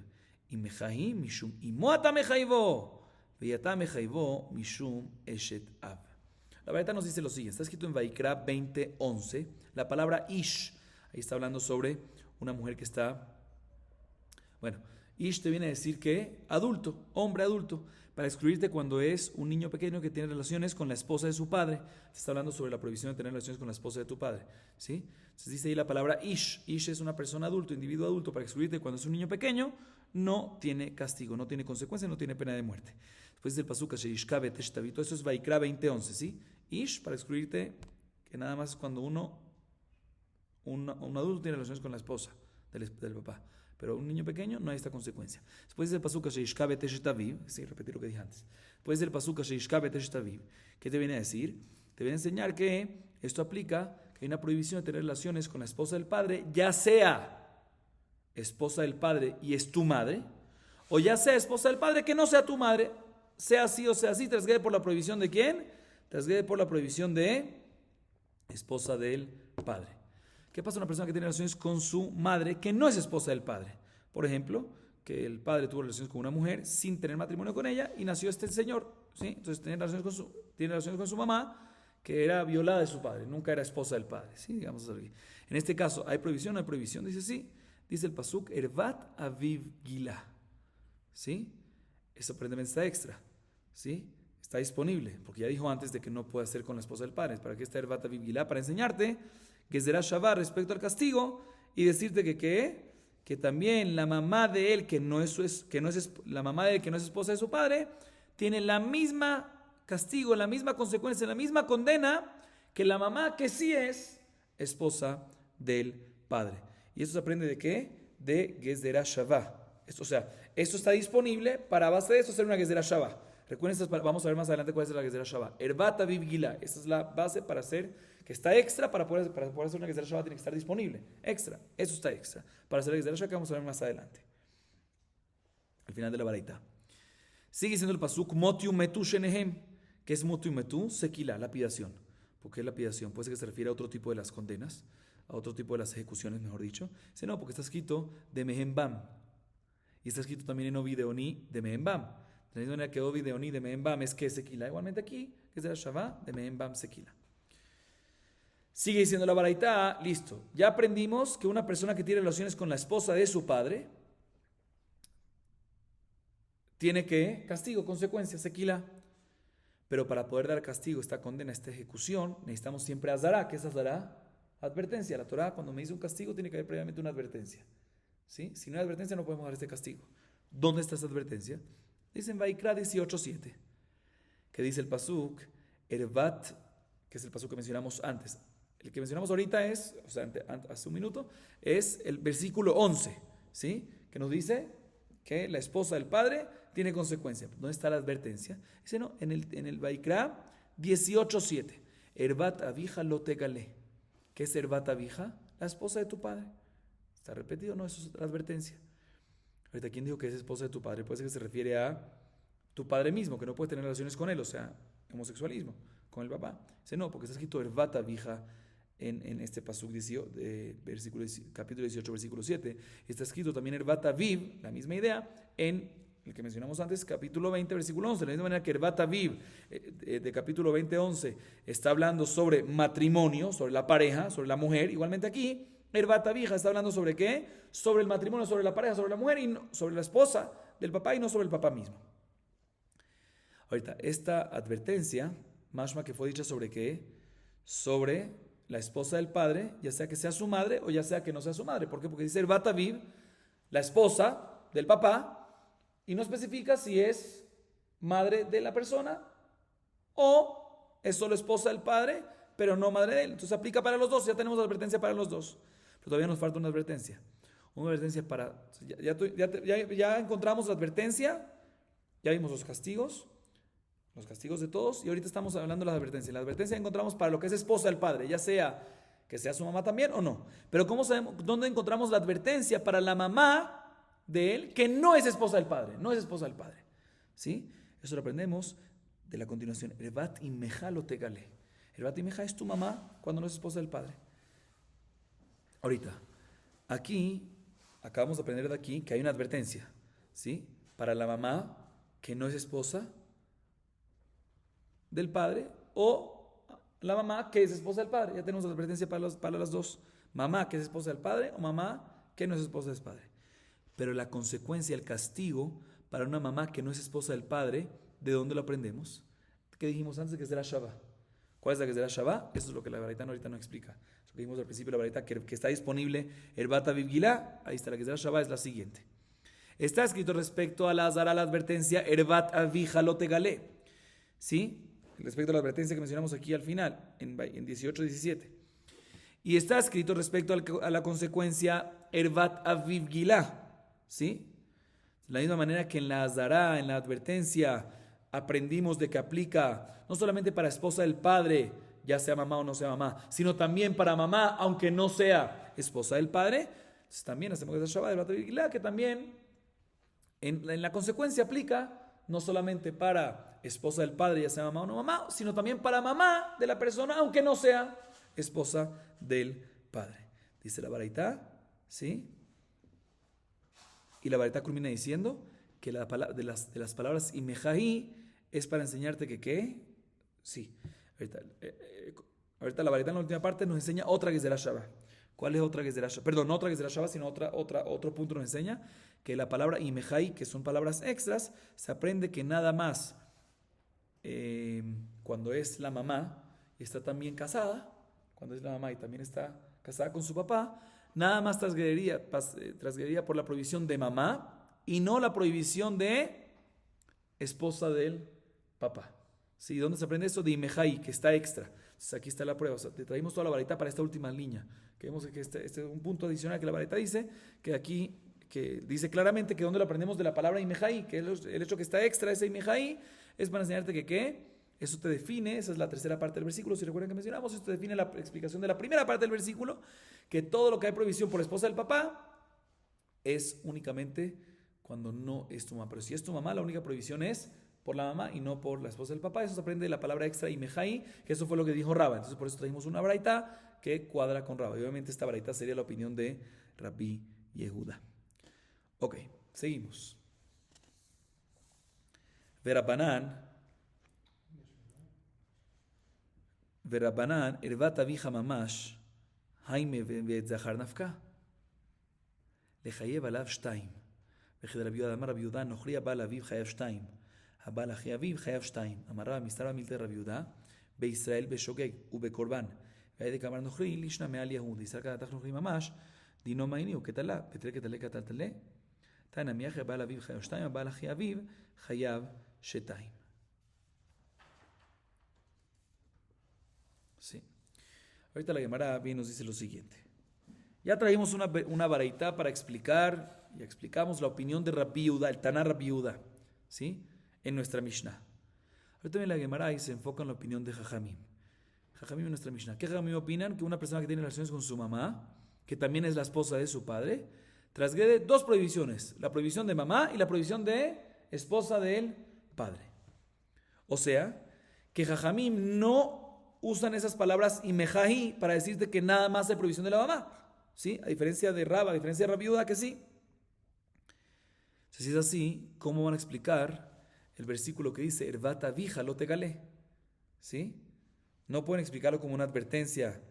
אמך היא משום אימו אתה מחייבו, y אתה מחייבו משום אשת אב. La verdad nos dice lo siguiente, está escrito en Vaikra 20:11, la palabra ish, ahí está hablando sobre una mujer que está, bueno, ish te viene a decir que adulto, hombre adulto, para excluirte cuando es un niño pequeño que tiene relaciones con la esposa de su padre. Se está hablando sobre la prohibición de tener relaciones con la esposa de tu padre, ¿sí? Entonces dice ahí la palabra ish, ish es una persona adulto, individuo adulto, para excluirte cuando es un niño pequeño, no tiene castigo, no tiene consecuencia, no tiene pena de muerte. Después dice el pasuk, todo eso es Vaikra 20:11, ¿sí? Ish, para excluirte, que nada más es cuando un adulto tiene relaciones con la esposa del papá. Pero un niño pequeño no hay esta consecuencia. Después dice el pasuk, sí, repetir lo que dije antes. Después dice el pasuk, ¿qué te viene a decir? Te viene a enseñar que esto aplica, que hay una prohibición de tener relaciones con la esposa del padre, ya sea esposa del padre y es tu madre, o ya sea esposa del padre que no sea tu madre, sea así o sea así, transgrede por la prohibición de ¿quién? Transgrede por la prohibición de esposa del padre. ¿Qué pasa a una persona que tiene relaciones con su madre que no es esposa del padre? Por ejemplo, que el padre tuvo relaciones con una mujer sin tener matrimonio con ella y nació este señor, ¿sí? Entonces tiene relaciones con su mamá que era violada de su padre, nunca era esposa del padre, ¿sí? Digamos así. En este caso, ¿hay prohibición o no hay prohibición? Dice sí, dice el pasuk, Ervat Aviv Gila, ¿sí? Eso aparentemente está extra, ¿sí? Está disponible, porque ya dijo antes de que no puede hacer con la esposa del padre. ¿Para qué está Ervat Aviv Gila? Para enseñarte que será Shabbat respecto al castigo y decirte que también la mamá de él, la mamá de él que no es esposa de su padre, tiene la misma castigo, la misma consecuencia, la misma condena que la mamá que sí es esposa del padre. ¿Y eso se aprende de qué? De Gezerah Shavá. O sea, esto está disponible para a base de eso hacer una Gezerah Shavá. Recuerden, vamos a ver más adelante cuál es la Gezerah Shavá. Ervat Aviv Gila. Esta es la base para hacer, que está extra para poder hacer una Gezerah Shavá, tiene que estar disponible. Extra. Eso está extra. Para hacer la Gezerah Shavá que vamos a ver más adelante. Al final de la baraita. Sigue siendo el pasuk Motiu Metu Shenehem. ¿Qué es Motiu Metu? Sequila, lapidación. ¿Por qué lapidación? Puede ser que se refiere a otro tipo de las condenas, a otro tipo de las ejecuciones, mejor dicho. Dice no, porque está escrito de Mehembam. Y está escrito también en Ovideoni de Mehembam. De la misma manera que Ovideoni de Mehembam es que Sequila. Igualmente aquí, que es de la Shavá, de Mehembam Sequila. Sigue diciendo la baraita, listo. Ya aprendimos que una persona que tiene relaciones con la esposa de su padre tiene que castigo, consecuencia, Sequila. Pero para poder dar castigo, esta condena, esta ejecución, necesitamos siempre azará. ¿Qué es azará? Advertencia. La Torah, cuando me dice un castigo, tiene que haber previamente una advertencia. ¿Sí? Si no hay advertencia, no podemos dar este castigo. ¿Dónde está esa advertencia? Dice en Vaikra 18:7, que dice el pasuk, Ervat, que es el pasuk que mencionamos antes. El que mencionamos ahorita es, o sea, hace un minuto, es el versículo 11, ¿sí? Que nos dice que la esposa del padre tiene consecuencia. ¿Dónde está la advertencia? Dice, no, en el Vaikra 18:7, Ervat Avija lo tegale. ¿Qué es Ervat Avija? La esposa de tu padre. ¿Está repetido? No, eso es la advertencia. Ahorita, ¿quién dijo que es esposa de tu padre? Puede ser que se refiere a tu padre mismo, que no puede tener relaciones con él, o sea, homosexualismo, con el papá. Dice, no, porque está escrito Ervat Avija en este pasuk capítulo 18, versículo 7. Está escrito también Ervat Aviv, la misma idea, en el que mencionamos antes, capítulo 20, versículo 11. De la misma manera que Ervat Aviv, de capítulo 20, 11, está hablando sobre matrimonio, sobre la pareja, sobre la mujer. Igualmente aquí, Ervat Avija está hablando sobre ¿qué? Sobre el matrimonio, sobre la pareja, sobre la mujer y no, sobre la esposa del papá y no sobre el papá mismo. Ahorita, esta advertencia, mashma que fue dicha sobre ¿qué? Sobre la esposa del padre, ya sea que sea su madre o ya sea que no sea su madre. ¿Por qué? Porque dice Ervat Aviv, la esposa del papá, y no especifica si es madre de la persona o es solo esposa del padre, pero no madre de él. Entonces aplica para los dos, ya tenemos advertencia para los dos. Pero todavía nos falta una advertencia. Una advertencia para... Ya encontramos la advertencia, ya vimos los castigos de todos, y ahorita estamos hablando de la advertencia. La advertencia encontramos para lo que es esposa del padre, ya sea que sea su mamá también o no. Pero ¿cómo sabemos dónde encontramos la advertencia para la mamá de él que no es esposa del padre? No es esposa del padre. ¿Sí? Eso lo aprendemos de la continuación. Erbat imeja lo tegale. Erbat imeja es tu mamá cuando no es esposa del padre. Ahorita, acabamos de aprender de aquí que hay una advertencia, ¿sí? Para la mamá que no es esposa del padre o la mamá que es esposa del padre. Ya tenemos la advertencia para las dos. Mamá que es esposa del padre o mamá que no es esposa del padre. Pero la consecuencia, el castigo para una mamá que no es esposa del padre, ¿de dónde lo aprendemos? ¿Qué dijimos antes? Que es de la Shabbat. ¿Cuál es la que es de la Shabbat? Eso es lo que la Baraita ahorita no explica. Lo que dijimos al principio de la Baraita, que está disponible el Bata Vivgilá. Ahí está, la que es de la Shabbat, es la siguiente. Está escrito respecto a la Azara, la advertencia, Erbat Avija lo tegale. ¿Sí? Respecto a la advertencia que mencionamos aquí al final, en 18-17. Y está escrito respecto a la consecuencia, Erbat Avivgilá. ¿Sí? De la misma manera que en la Azara, en la advertencia, aprendimos de que aplica no solamente para esposa del padre, ya sea mamá o no sea mamá, sino también para mamá, aunque no sea esposa del padre. Entonces también hacemos esa Shabbat de Erbat Avivgilá, que también en la consecuencia aplica no solamente para esposa del padre, ya sea mamá o no mamá, sino también para mamá de la persona, aunque no sea esposa del padre. Dice la Baraita, ¿sí? Y la Baraita culmina diciendo que de las palabras imejaí es para enseñarte que ¿qué? Sí. Ahorita la Baraita en la última parte nos enseña otra que es de la Shabbat. ¿Cuál es otra que es de la Shabbat? Perdón, no otra que es de la Shabbat, sino otro punto nos enseña que la palabra imejai, que son palabras extras, se aprende que nada más cuando es la mamá y está también casada, cuando es la mamá y también está casada con su papá, nada más transgrediría por la prohibición de mamá y no la prohibición de esposa del papá. ¿Sí? ¿Dónde se aprende eso? De imejai, que está extra. Entonces aquí está la prueba. O sea, te traímos toda la Baraita para esta última línea. Que vemos que este es un punto adicional que la Baraita dice, que aquí que dice claramente que donde lo aprendemos de la palabra imejai, que el hecho que está extra, ese imejai, es para enseñarte que ¿qué? Eso te define, esa es la tercera parte del versículo, si recuerdan que mencionamos, eso te define la explicación de la primera parte del versículo, que todo lo que hay prohibición por la esposa del papá es únicamente cuando no es tu mamá. Pero si es tu mamá, la única prohibición es por la mamá y no por la esposa del papá. Eso se aprende de la palabra extra imejai, que eso fue lo que dijo Raba. Entonces por eso trajimos una braita que cuadra con Raba. Y obviamente esta braita sería la opinión de Rabbi Yehuda. Ok, seguimos. Verabanan, Ervat Avija Mamash, Jaime ואת זכר נפקה. לחייב עליו 2. וכי רבי יהודה אמר רבי יהודה, נוכרי הבא לאביו חייב 2. הבא לאחי אביו חייב 2. אמר רבא מסתרא מילתא רבי יהודה, בישראל בשוגג ובקורבן. והיידי כאמר נוכרי, לישנא מעל יהוד. ישראל כתתך נוכרי ממש, דינו מעיני וכתלה, ותראה כתלה כתלתלה. תנא מיחי הבא לאביו חייב 2, הבא לאחי אביו חייב 2. Sí. Ahorita la Gemara bien nos dice lo siguiente. Ya traímos una baraita para explicar, ya explicamos la opinión de Rabbi Yehuda, el Taná Rabbi Yehuda, ¿sí? En nuestra Mishnah. Ahorita bien la Gemara y se enfoca en la opinión de Jajamim. Jajamim en nuestra Mishnah. ¿Qué Jajamim opinan? Que una persona que tiene relaciones con su mamá, que también es la esposa de su padre, transgrede dos prohibiciones. La prohibición de mamá y la prohibición de esposa del padre. O sea, que Jajamim no usan esas palabras imejahi para decirte que nada más hay prohibición de la mamá, ¿sí? A diferencia de Raba, a diferencia de Rabbi Yehuda, que sí. Si es así, ¿cómo van a explicar el versículo que dice Ervat Avija lo tegale? ¿Sí? No pueden explicarlo como una advertencia.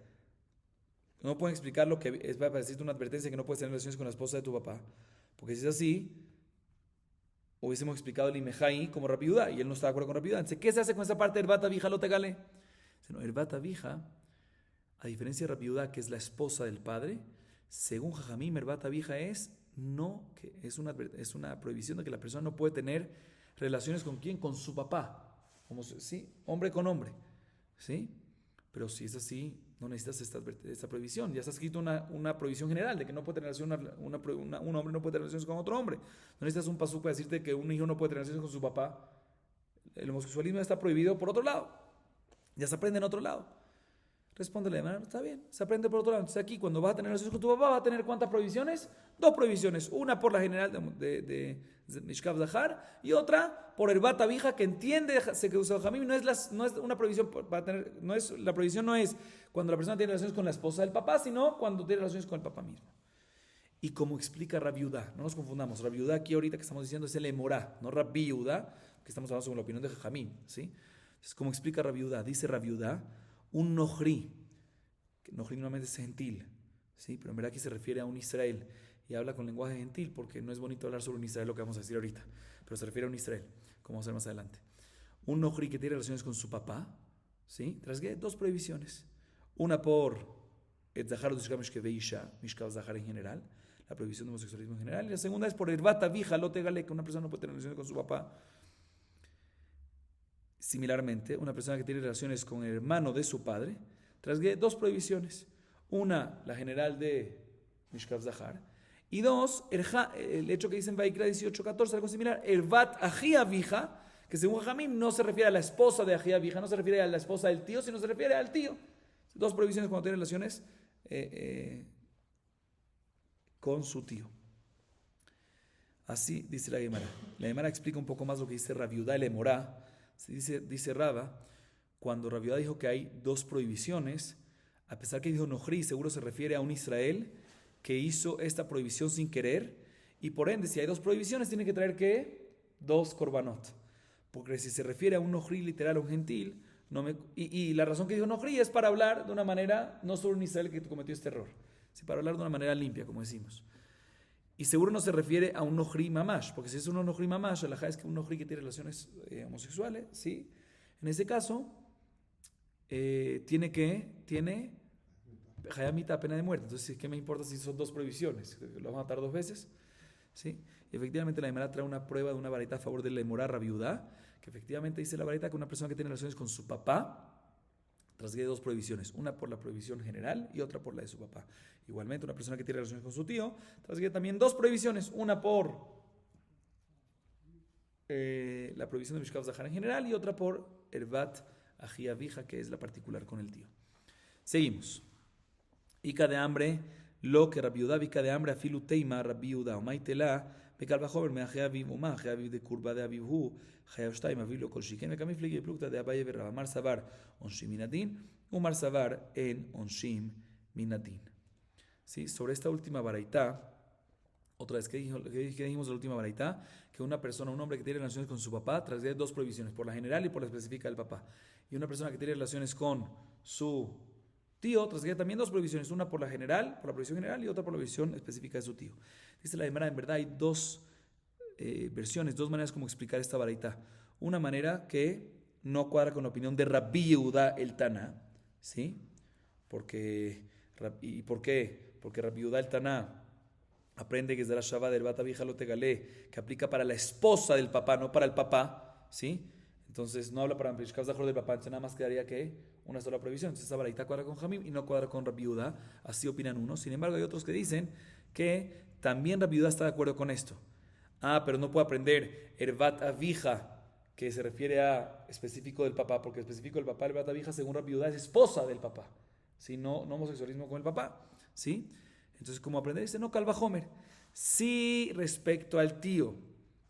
No pueden explicar lo que es para decirte una advertencia que no puedes tener relaciones con la esposa de tu papá. Porque si es así, hubiésemos explicado el imejahi como Rabbi Yehuda y él no está de acuerdo con Rabbi Yehuda. Entonces, ¿qué se hace con esa parte de Ervat Avija lo tegale? Ervat Avija, a diferencia de Rabbi Yehuda, que es la esposa del padre, según Jajamim, Ervat Avija es no, que es una prohibición de que la persona no puede tener relaciones con quién, con su papá, ¿sí? Hombre con hombre, ¿sí? Pero si es así, no necesitas esta prohibición. Ya está escrito una prohibición general de que no puede tener relación, un hombre no puede tener relaciones con otro hombre. No necesitas un pasuk para decirte que un hijo no puede tener relaciones con su papá. El homosexualismo está prohibido por otro lado. Ya se aprende en otro lado. Respóndele, está bien, se aprende por otro lado. Entonces aquí, cuando vas a tener relaciones con tu papá, ¿vas a tener cuántas prohibiciones? 2 prohibiciones. Una por la general de Mishkav Zahar y otra por el Bata Vija, que entiende que usa Jamim. No es una prohibición para tener, la prohibición no es cuando la persona tiene relaciones con la esposa del papá, sino cuando tiene relaciones con el papá mismo. Y como explica Rabbi Yehuda, no nos confundamos, Rabbi Yehuda aquí ahorita que estamos diciendo es el Emorá, no Rabbi Yehuda, que estamos hablando sobre la opinión de Jamim, ¿sí? Entonces, como explica Rabbi Yehuda, dice Rabbi Yehuda, un Nohri, que Nohri normalmente es gentil, ¿sí? Pero en verdad aquí se refiere a un Israel y habla con lenguaje gentil porque no es bonito hablar sobre un Israel, lo que vamos a decir ahorita, pero se refiere a un Israel, como vamos a ver más adelante. Un Nohri que tiene relaciones con su papá, ¿sí? Trasgue 2 prohibiciones, una por el Zahar Mishkav Zahar en general, la prohibición de homosexualismo en general, y la segunda es por el Bata Vija Lote Gale, que una persona no puede tener relaciones con su papá. Similarmente, una persona que tiene relaciones con el hermano de su padre, trasgue 2 prohibiciones. Una, la general de Mishkav Zahar, y 2, el hecho que dicen Vaikra 18:14, algo similar, el Bat Ajia Vija, que según Jamim no se refiere a la esposa de Ajia Vija, no se refiere a la esposa del tío, sino se refiere al tío. 2 prohibiciones cuando tiene relaciones con su tío. Así dice la Gemara. La Gemara explica un poco más lo que dice Rabbi Yehuda el Emorá. Dice Raba, cuando Rabbi Yehuda dijo que hay 2 prohibiciones, a pesar que dijo Nohri, seguro se refiere a un Israel que hizo esta prohibición sin querer, y por ende, si hay 2 prohibiciones, tiene que traer ¿qué? 2 korbanot. Porque si se refiere a un Nohri literal, a un gentil, y la razón que dijo Nohri es para hablar de una manera, no solo un Israel que cometió este error, sino para hablar de una manera limpia, como decimos. Y seguro no se refiere a un Nohri mamash, porque si es un Nohri mamash, la es que un Nohri que tiene relaciones homosexuales, ¿sí? En ese caso, tiene Hayamita, pena de muerte. Entonces, ¿qué me importa si son 2 prohibiciones? ¿Lo van a matar 2 veces? ¿Sí? Y efectivamente la Gemara trae una prueba de una varita a favor del Emorá Rabbi Yehuda, que efectivamente dice la varita que una persona que tiene relaciones con su papá trasgrede 2 prohibiciones, una por la prohibición general y otra por la de su papá. Igualmente, una persona que tiene relaciones con su tío trasgrede también 2 prohibiciones, una por la prohibición de Mishkav Zahar en general y otra por Ervat Ajia Vija, que es la particular con el tío. Seguimos. Ica de hambre, lo que Rabbi Yehuda, Ica de hambre, afilu teima, Rabbi Yehuda, omaitela, Bekal Bajover, me Ajia Aviv, Uma, Ajia Aviv de Kurba de Avivu, Ajia Shtaim, Avilo, Kol Shiken, Mekamif, Ligi, Plukta de Abaye, Berraba, Mar Savar, Onshim Minatin, Umar Savar en Onshim Minatin. ¿Sí? Sobre esta última baraitá, otra vez, ¿qué dijimos de la última baraitá? Que una persona, un hombre que tiene relaciones con su papá, trasgrede 2 prohibiciones, por la general y por la específica del papá. Y una persona que tiene relaciones con su tío, trasgrede también 2 prohibiciones, una por la general, por la prohibición general, y otra por la prohibición específica de su tío. Dice la Gemara, en verdad hay 2 versiones, 2 maneras como explicar esta baraitá. Una manera que no cuadra con la opinión de Rabbi Yehuda el Taná, ¿sí? ¿Por qué? Porque Rabbi Yehuda el Taná aprende que es de la Shabbat del Bata Vija Lote Galé, que aplica para la esposa del papá, no para el papá, ¿sí? Entonces no habla para Mishkav Zahar del papá, entonces nada más quedaría que una sola prohibición. Entonces esa baraita cuadra con Jamim y no cuadra con Rabbi Yehuda, así opinan unos. Sin embargo, hay otros que dicen que también Rabbi Yehuda está de acuerdo con esto. Pero no puede aprender Ervat Avija, que se refiere a específico del papá, porque específico del papá, Ervat Avija, según Rabbi Yehuda, es esposa del papá, ¿sí? No homosexualismo con el papá, ¿sí? Entonces, ¿cómo aprender? Dice, no, Calvajomer. Sí, respecto al tío,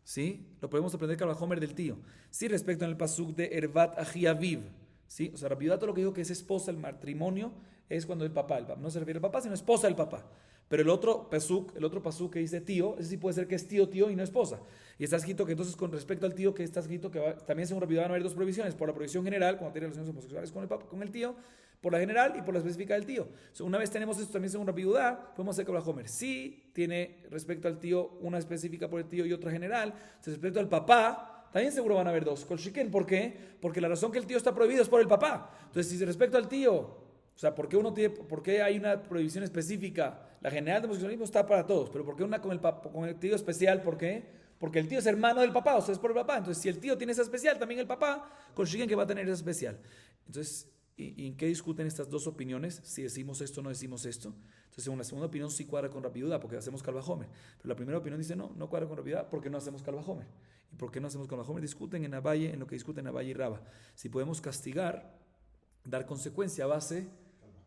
¿sí? Lo podemos aprender Calvajomer del tío. Sí, respecto al pasuk de Ervat Aviv, ¿sí? O sea, Rabbi Yehuda todo lo que dijo que es esposa, el matrimonio, es cuando el papá no se refiere al papá, sino esposa del papá. Pero el otro pasuk que dice tío, ese sí puede ser que es tío y no esposa. Y está escrito que entonces con respecto al tío, que está escrito que también según Rabbi Yehuda no hay 2 prohibiciones, por la prohibición general, cuando tiene relaciones homosexuales con el tío, por la general y por la específica del tío. Una vez tenemos esto también según Rabbi Yehuda, podemos hacer Homer. Sí tiene respecto al tío una específica por el tío y otra general. Entonces respecto al papá, también seguro van a haber 2. Kol Shiken, ¿por qué? Porque la razón que el tío está prohibido es por el papá. Entonces si respecto al tío O sea, ¿por qué hay una prohibición específica? La general de homosexualismo está para todos, pero ¿por qué una con el tío especial? ¿Por qué? Porque el tío es hermano del papá, o sea, es por el papá. Entonces, si el tío tiene esa especial, también el papá consiguen que va a tener esa especial. Entonces, ¿y en qué discuten estas dos opiniones? Si decimos esto o no decimos esto. Entonces, según la segunda opinión, sí cuadra con Rabbi Yehuda, porque hacemos Calvajomer. Pero la primera opinión dice, no cuadra con Rabbi Yehuda, porque no hacemos Calvajomer. ¿Y por qué no hacemos Calvajomer? Discuten en Abaye, en lo que discuten Abaye y Raba. Si podemos castigar, dar consecuencia a base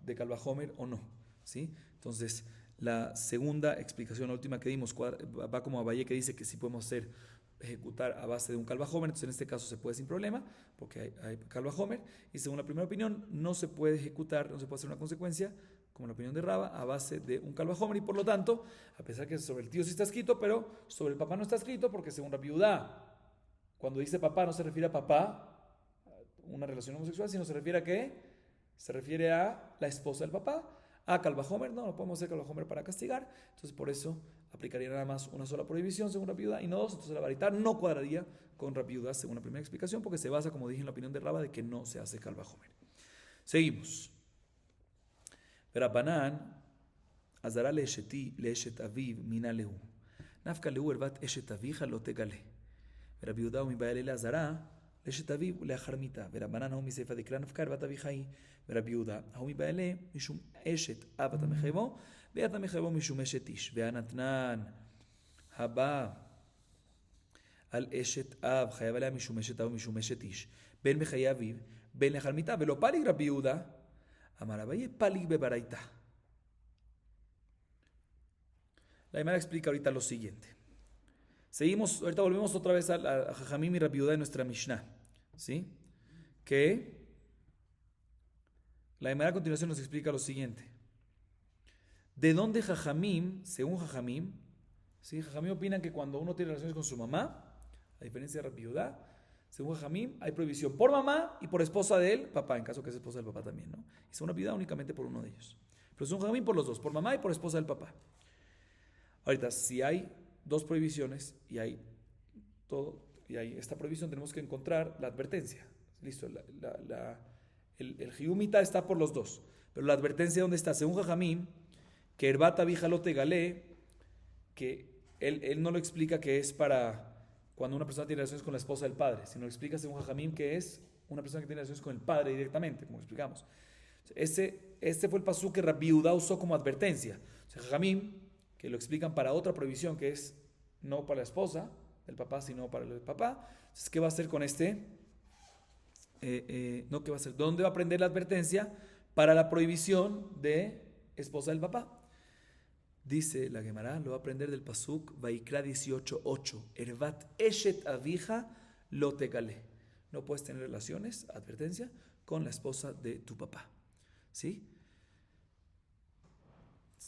de Calvajomer o no. ¿Sí? Entonces, la segunda explicación, la última que dimos, va como Abaye, que dice que sí podemos ejecutar a base de un Calvajomer. Entonces, en este caso se puede sin problema, porque hay Calvajomer. Y según la primera opinión, no se puede ejecutar, no se puede hacer una consecuencia, como la opinión de Raba, a base de un Calvajomer. Y por lo tanto, a pesar que sobre el tío sí está escrito, pero sobre el papá no está escrito, porque según la viuda, cuando dice papá, no se refiere a papá, una relación homosexual, sino se refiere a qué? Se refiere a la esposa del papá. A Calvajomer, no podemos hacer Calvajomer para castigar. Entonces, por eso aplicaría nada más una sola prohibición según Rabbi Yehuda y no dos. Entonces, la varita no cuadraría con Rabbi Yehuda según la primera explicación, porque se basa, como dije, en la opinión de Raba de que no se hace Calvajomer. Seguimos. Verabanan, Azara leeshet aviv mina lehu. Nafka lehu ervat eshet avija lo tegale. Rabbi Yehuda mi baile azara. אשת אביו ולאחר מיתה, ורבנן ההוא מסייפא דקרא נפקא בת אביך היא, ורבי יהודה ההוא מבעלה משום אשת אב אתה מחייבו, ואתה מחייבו משום אשת איש, והנתנן הבא על אשת אב חייב עליה משום אשת אב ומשום אשת איש, בין בחיי אביו, בין לאחר מיתה, ולא פליג רבי יהודה, אמר אביי פליג בברייתא. La Gemara explica ahorita lo siguiente. Seguimos, ahorita volvemos otra vez a Jajamim y Rabbi Yehuda de nuestra Mishnah, ¿sí? Que la Gemara a continuación nos explica lo siguiente. ¿De dónde Jajamim, según Jajamim, ¿sí? Jajamim opinan que cuando uno tiene relaciones con su mamá, a diferencia de Rabbi Yehuda, según Jajamim hay prohibición por mamá y por esposa de él, papá, en caso que es esposa del papá también, ¿no? Y según Rabbi Yehuda únicamente por uno de ellos. Pero según Jajamim por los dos, por mamá y por esposa del papá. Ahorita, si hay dos prohibiciones y hay esta prohibición, tenemos que encontrar la advertencia. Listo, el Jiyumita está por los dos, pero la advertencia ¿dónde está? Según Jajamim, que Herbata Vijalote Galé, que él no lo explica que es para cuando una persona tiene relaciones con la esposa del padre, sino lo explica según Jajamim que es una persona que tiene relaciones con el padre directamente, como explicamos. Este fue el pasú que Rabbi Yehuda usó como advertencia. O sea, Jajamim, que lo explican para otra prohibición que es no para la esposa del papá, sino para el papá. Entonces, ¿qué va a hacer con este? ¿Qué va a hacer? ¿Dónde va a aprender la advertencia para la prohibición de esposa del papá? Dice la Gemara, lo va a aprender del pasuk Vaikra 18:8. Ervat eshet avija lo tegale. No puedes tener relaciones, advertencia, con la esposa de tu papá. ¿Sí?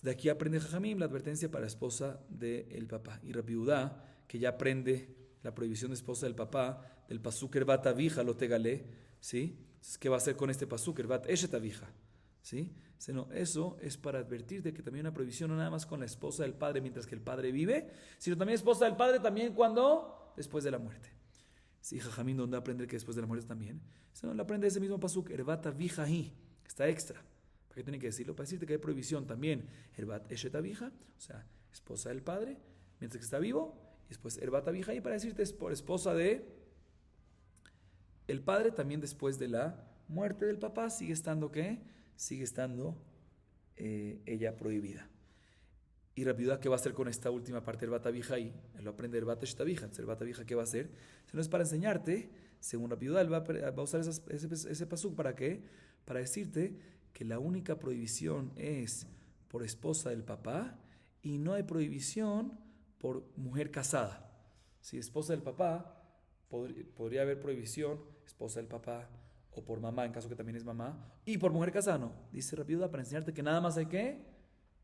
De aquí aprende Jajamim la advertencia para la esposa del papá. Y Rabbi Yehuda, que ya aprende la prohibición de esposa del papá, del pasuk ervat avija lo tegale, ¿sí? Entonces, ¿qué va a hacer con este pasuk ervat eshet avija? ¿Sí? Eso es para advertir de que también hay una prohibición no nada más con la esposa del padre mientras que el padre vive, sino también esposa del padre también cuando después de la muerte. Sí, Jajamim, ¿dónde aprende que después de la muerte también? Lo aprende ese mismo pasuk ervat avija hi, está extra. ¿Para qué tiene que decirlo? Para decirte que hay prohibición también. Herbat eshet avija, o sea, esposa del padre, mientras que está vivo. Y después herbat avija, y para decirte es por esposa de el padre, también después de la muerte del papá, sigue estando ¿qué? Sigue estando ella prohibida. Y Rabbi Yehuda, ¿qué va a hacer con esta última parte del herbat avija? Él lo aprende herbat eshet avija. Entonces, herbat avija, ¿qué va a hacer? Si no es para enseñarte, según Rabbi Yehuda, él va a usar ese pasuk para ¿qué? Para decirte que la única prohibición es por esposa del papá y no hay prohibición por mujer casada. Si esposa del papá, podría haber prohibición, esposa del papá, o por mamá, en caso que también es mamá, y por mujer casada no. Dice Rabbi Yehuda para enseñarte que nada más hay que,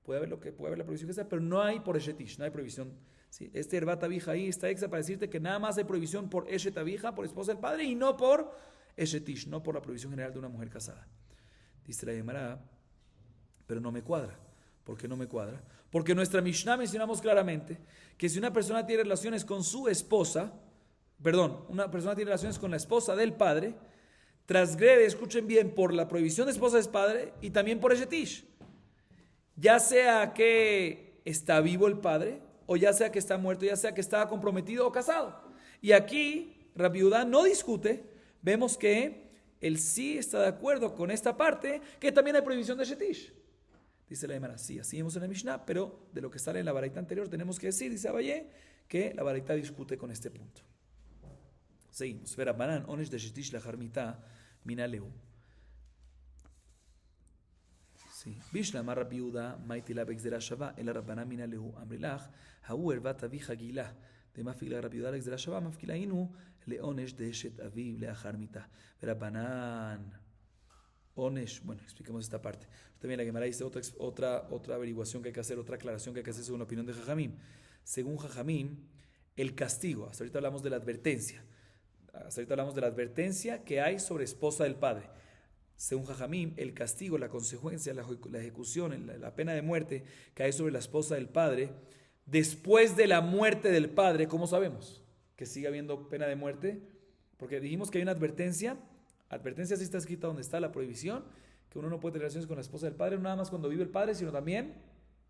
puede haber la prohibición que sea, pero no hay por eshet ish, no hay prohibición. ¿Sí? Este herbat avija ahí está extra para decirte que nada más hay prohibición por eshet avija, por esposa del padre, y no por eshet ish, no por la prohibición general de una mujer casada. Dice la Gemara, pero no me cuadra. ¿Por qué no me cuadra? Porque en nuestra Mishnah mencionamos claramente que si una persona tiene relaciones con su esposa, una persona tiene relaciones con la esposa del padre, transgrede, escuchen bien, por la prohibición de esposa del padre y también por Eshetish. Ya sea que está vivo el padre, o ya sea que está muerto, ya sea que estaba comprometido o casado. Y aquí Rabbi Judá no discute, vemos que él sí está de acuerdo con esta parte, que también hay prohibición de Shetish. Dice la Gemara, sí, así vemos en la Mishnah, pero de lo que sale en la baraita anterior tenemos que decir, dice Abayé, que la baraita discute con este punto. Seguimos. Verabanan, onesh de Shetish la jarmita, minaleu. Bishlama Rabbi Yehuda, Maitila Bexdera Shava, el Rabbana Minalehu Amrilach, Hau Ervat Avija Gila, de Mafila Rabbi Yehuda Bexdera Shava, Mafkilainu, Leonesh de Eshet Aviv, Leachar Mita. Verabanan, Onesh, bueno, expliquemos esta parte. También la Gemara dice otra averiguación que hay que hacer, otra aclaración que hay que hacer según la opinión de Jajamim. Según Jajamim, el castigo, hasta ahorita hablamos de la advertencia. Hasta ahorita hablamos de la advertencia que hay sobre esposa del padre. Según Jajamim, el castigo, la consecuencia, la ejecución, la pena de muerte que hay sobre la esposa del padre, después de la muerte del padre, ¿cómo sabemos que sigue habiendo pena de muerte? Porque dijimos que hay una advertencia sí está escrita donde está la prohibición, que uno no puede tener relaciones con la esposa del padre, no nada más cuando vive el padre, sino también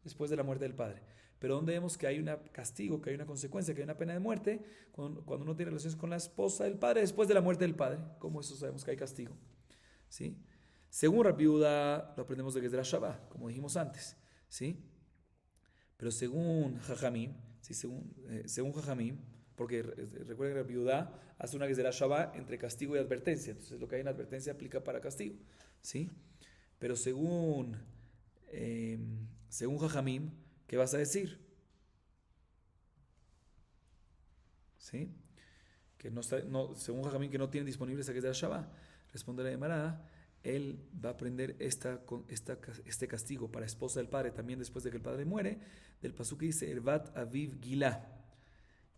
después de la muerte del padre. Pero donde vemos que hay un castigo, que hay una consecuencia, que hay una pena de muerte, cuando uno tiene relaciones con la esposa del padre después de la muerte del padre. ¿Cómo eso sabemos que hay castigo? ¿Sí? Según Rabbi Yehuda, lo aprendemos de Gezerah Shabbat, como dijimos antes, ¿sí? Pero según Jajamim, ¿sí? según Jajamim, porque recuerden que Rabbi Yehuda hace una Gezerah Shabbat entre castigo y advertencia, entonces lo que hay en advertencia aplica para castigo, ¿sí? Pero según Jajamim, ¿qué vas a decir? ¿Sí? Que según Jajamim, que no tienen disponible esa Gezerah Shabbat. Responde la Gemara, él va a aprender este castigo para esposa del padre también después de que el padre muere, del pasuk que dice Ervat Aviv Gila,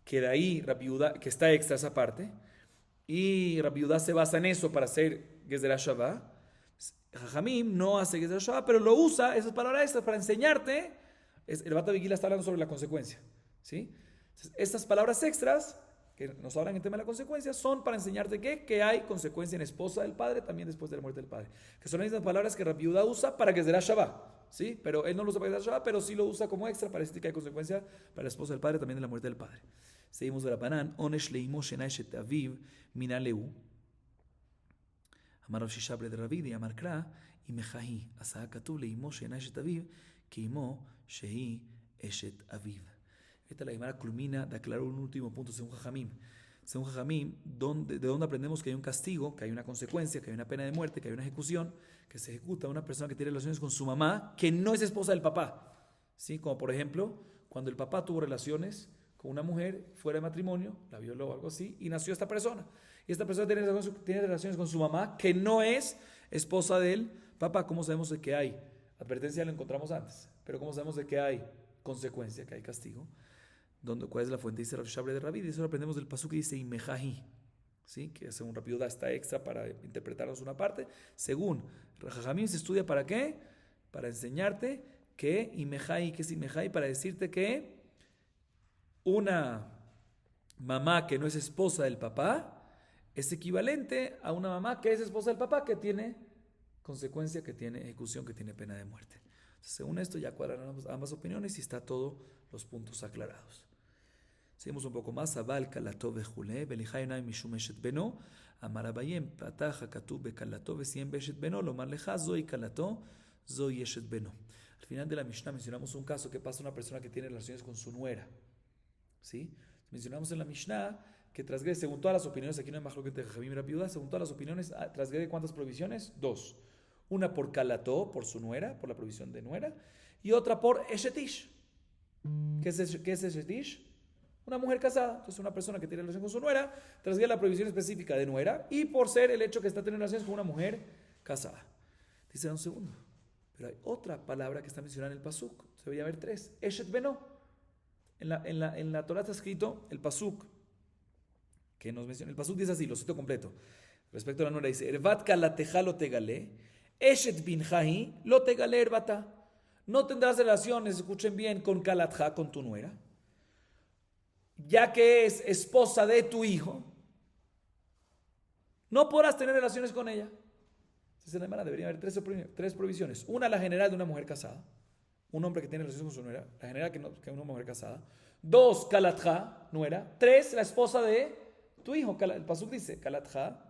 que de ahí Rabbi Yehuda, que está extra esa parte, y Rabbi Yehuda se basa en eso para hacer Gezerah Shabbat. Jajamim no hace Gezerah Shabbat, pero lo usa, esas palabras extras, para enseñarte. Ervat Aviv Gila está hablando sobre la consecuencia, ¿sí? Entonces, estas palabras extras que nos hablan en tema de la consecuencia, son para enseñarte que hay consecuencia en esposa del padre también después de la muerte del padre. Que son las mismas palabras que Rabbi Yehuda usa para que será Shabbat, ¿sí? Pero él no lo usa para que será Shabbat, pero sí lo usa como extra para decir que hay consecuencia para la esposa del padre también de la muerte del padre. Seguimos de la Banán. Onesh leimo shenaishet aviv minaleu. Amar Rav Shishabre de Ravid y Amar Kra y Mejahi. Asa katuv leimo shenaishet aviv que imo shehi eshet aviv. Esta la Gemara culmina de aclarar un último punto según Jajamim. Según Jajamim, ¿de dónde aprendemos que hay un castigo, que hay una consecuencia, que hay una pena de muerte, que hay una ejecución, que se ejecuta a una persona que tiene relaciones con su mamá, que no es esposa del papá? ¿Sí? Como por ejemplo, cuando el papá tuvo relaciones con una mujer fuera de matrimonio, la violó o algo así, y nació esta persona. Y esta persona tiene relaciones con su mamá, que no es esposa del papá. ¿Cómo sabemos de que hay? Advertencia lo encontramos antes, pero ¿cómo sabemos de que hay consecuencia, que hay castigo? ¿Cuál es la fuente? Dice Rav Shabre de Ravid, y eso lo aprendemos del pasuk que dice Imejahi, ¿sí? Que según Rabbi Yehuda está extra para interpretarnos una parte. Según Jajamim se estudia ¿para qué? Para enseñarte que Imejahi, que es Imejahi, para decirte que una mamá que no es esposa del papá es equivalente a una mamá que es esposa del papá, que tiene consecuencia, que tiene ejecución, que tiene pena de muerte. Entonces, según esto ya cuadran ambas opiniones y está todos los puntos aclarados. Seguimos un poco más. Abal kalato vejule, belihayonai mishum eshet beno, amar abayem, pataja katu bekalato, vesiem beshet beno, lomar leja, zoi kalato, zoi eshet beno. Al final de la Mishnah mencionamos un caso que pasa a una persona que tiene relaciones con su nuera. ¿Sí? Mencionamos en la Mishnah que transgrede, según todas las opiniones, aquí no hay más que Jajamim y Rabbi Yehuda, según todas las opiniones, transgrede ¿cuántas prohibiciones? 2. Una por kalató, por su nuera, por la prohibición de nuera, y otra por eshetish. ¿Qué es eshetish? Una mujer casada. Entonces una persona que tiene relación con su nuera transgrede la prohibición específica de nuera y por ser el hecho que está teniendo relaciones con una mujer casada. Dice un segundo, pero hay otra palabra que está mencionada en el pasuk. Se debería haber 3. Eshet beno. En la Torah está escrito el pasuk que nos menciona. El pasuk dice así, lo cito completo. Respecto a la nuera dice, Ervat kalateja lo tegale, Eshet binjahi lo tegale erbata. No tendrás relaciones, escuchen bien, con kalatja, con tu nuera, ya que es esposa de tu hijo, no podrás tener relaciones con ella. Entonces en la Gemara debería haber tres prohibiciones. Una, la general de una mujer casada. Un hombre que tiene relaciones con su nuera. La general que una mujer casada. Dos, kalatja, nuera. Tres, la esposa de tu hijo. El pasuk dice, kalatja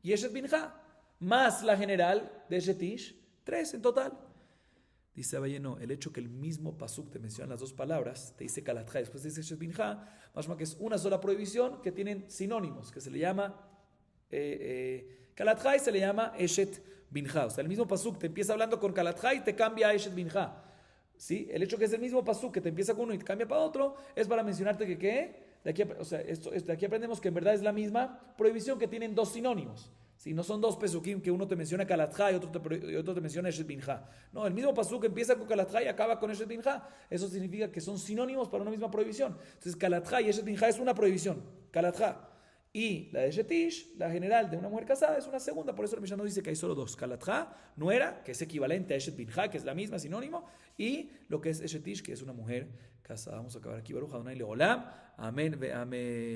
y eshet binja. Más la general de Eshetish. Tres en total. Dice Abaye, no, el hecho que el mismo pasuk te menciona las dos palabras, te dice kalatja, después te dice eshet binja, más que es una sola prohibición que tienen sinónimos, que se le llama kalatja y se le llama eshet binja. O sea, el mismo pasuk te empieza hablando con kalatja y te cambia a eshet binja. ¿Sí? El hecho que es el mismo pasuk que te empieza con uno y te cambia para otro es para mencionarte que ¿qué? De aquí, o sea, de aquí aprendemos que en verdad es la misma prohibición que tienen dos sinónimos. Si no son dos pesukim que uno te menciona kalatja y otro te menciona eshet binja. No, el mismo pasuk empieza con kalatja y acaba con eshet binja. Eso significa que son sinónimos para una misma prohibición. Entonces kalatja y eshet binja es una prohibición. Kalatja. Y la de Shetish, la general de una mujer casada, es una segunda. Por eso el Mishnah no dice que hay solo dos. Kalatja, nuera, que es equivalente a Eshet Binja, que es la misma, sinónimo. Y lo que es Shetish, que es una mujer casada. Vamos a acabar aquí. Baruch Adonai Leolam. Amén ve amén.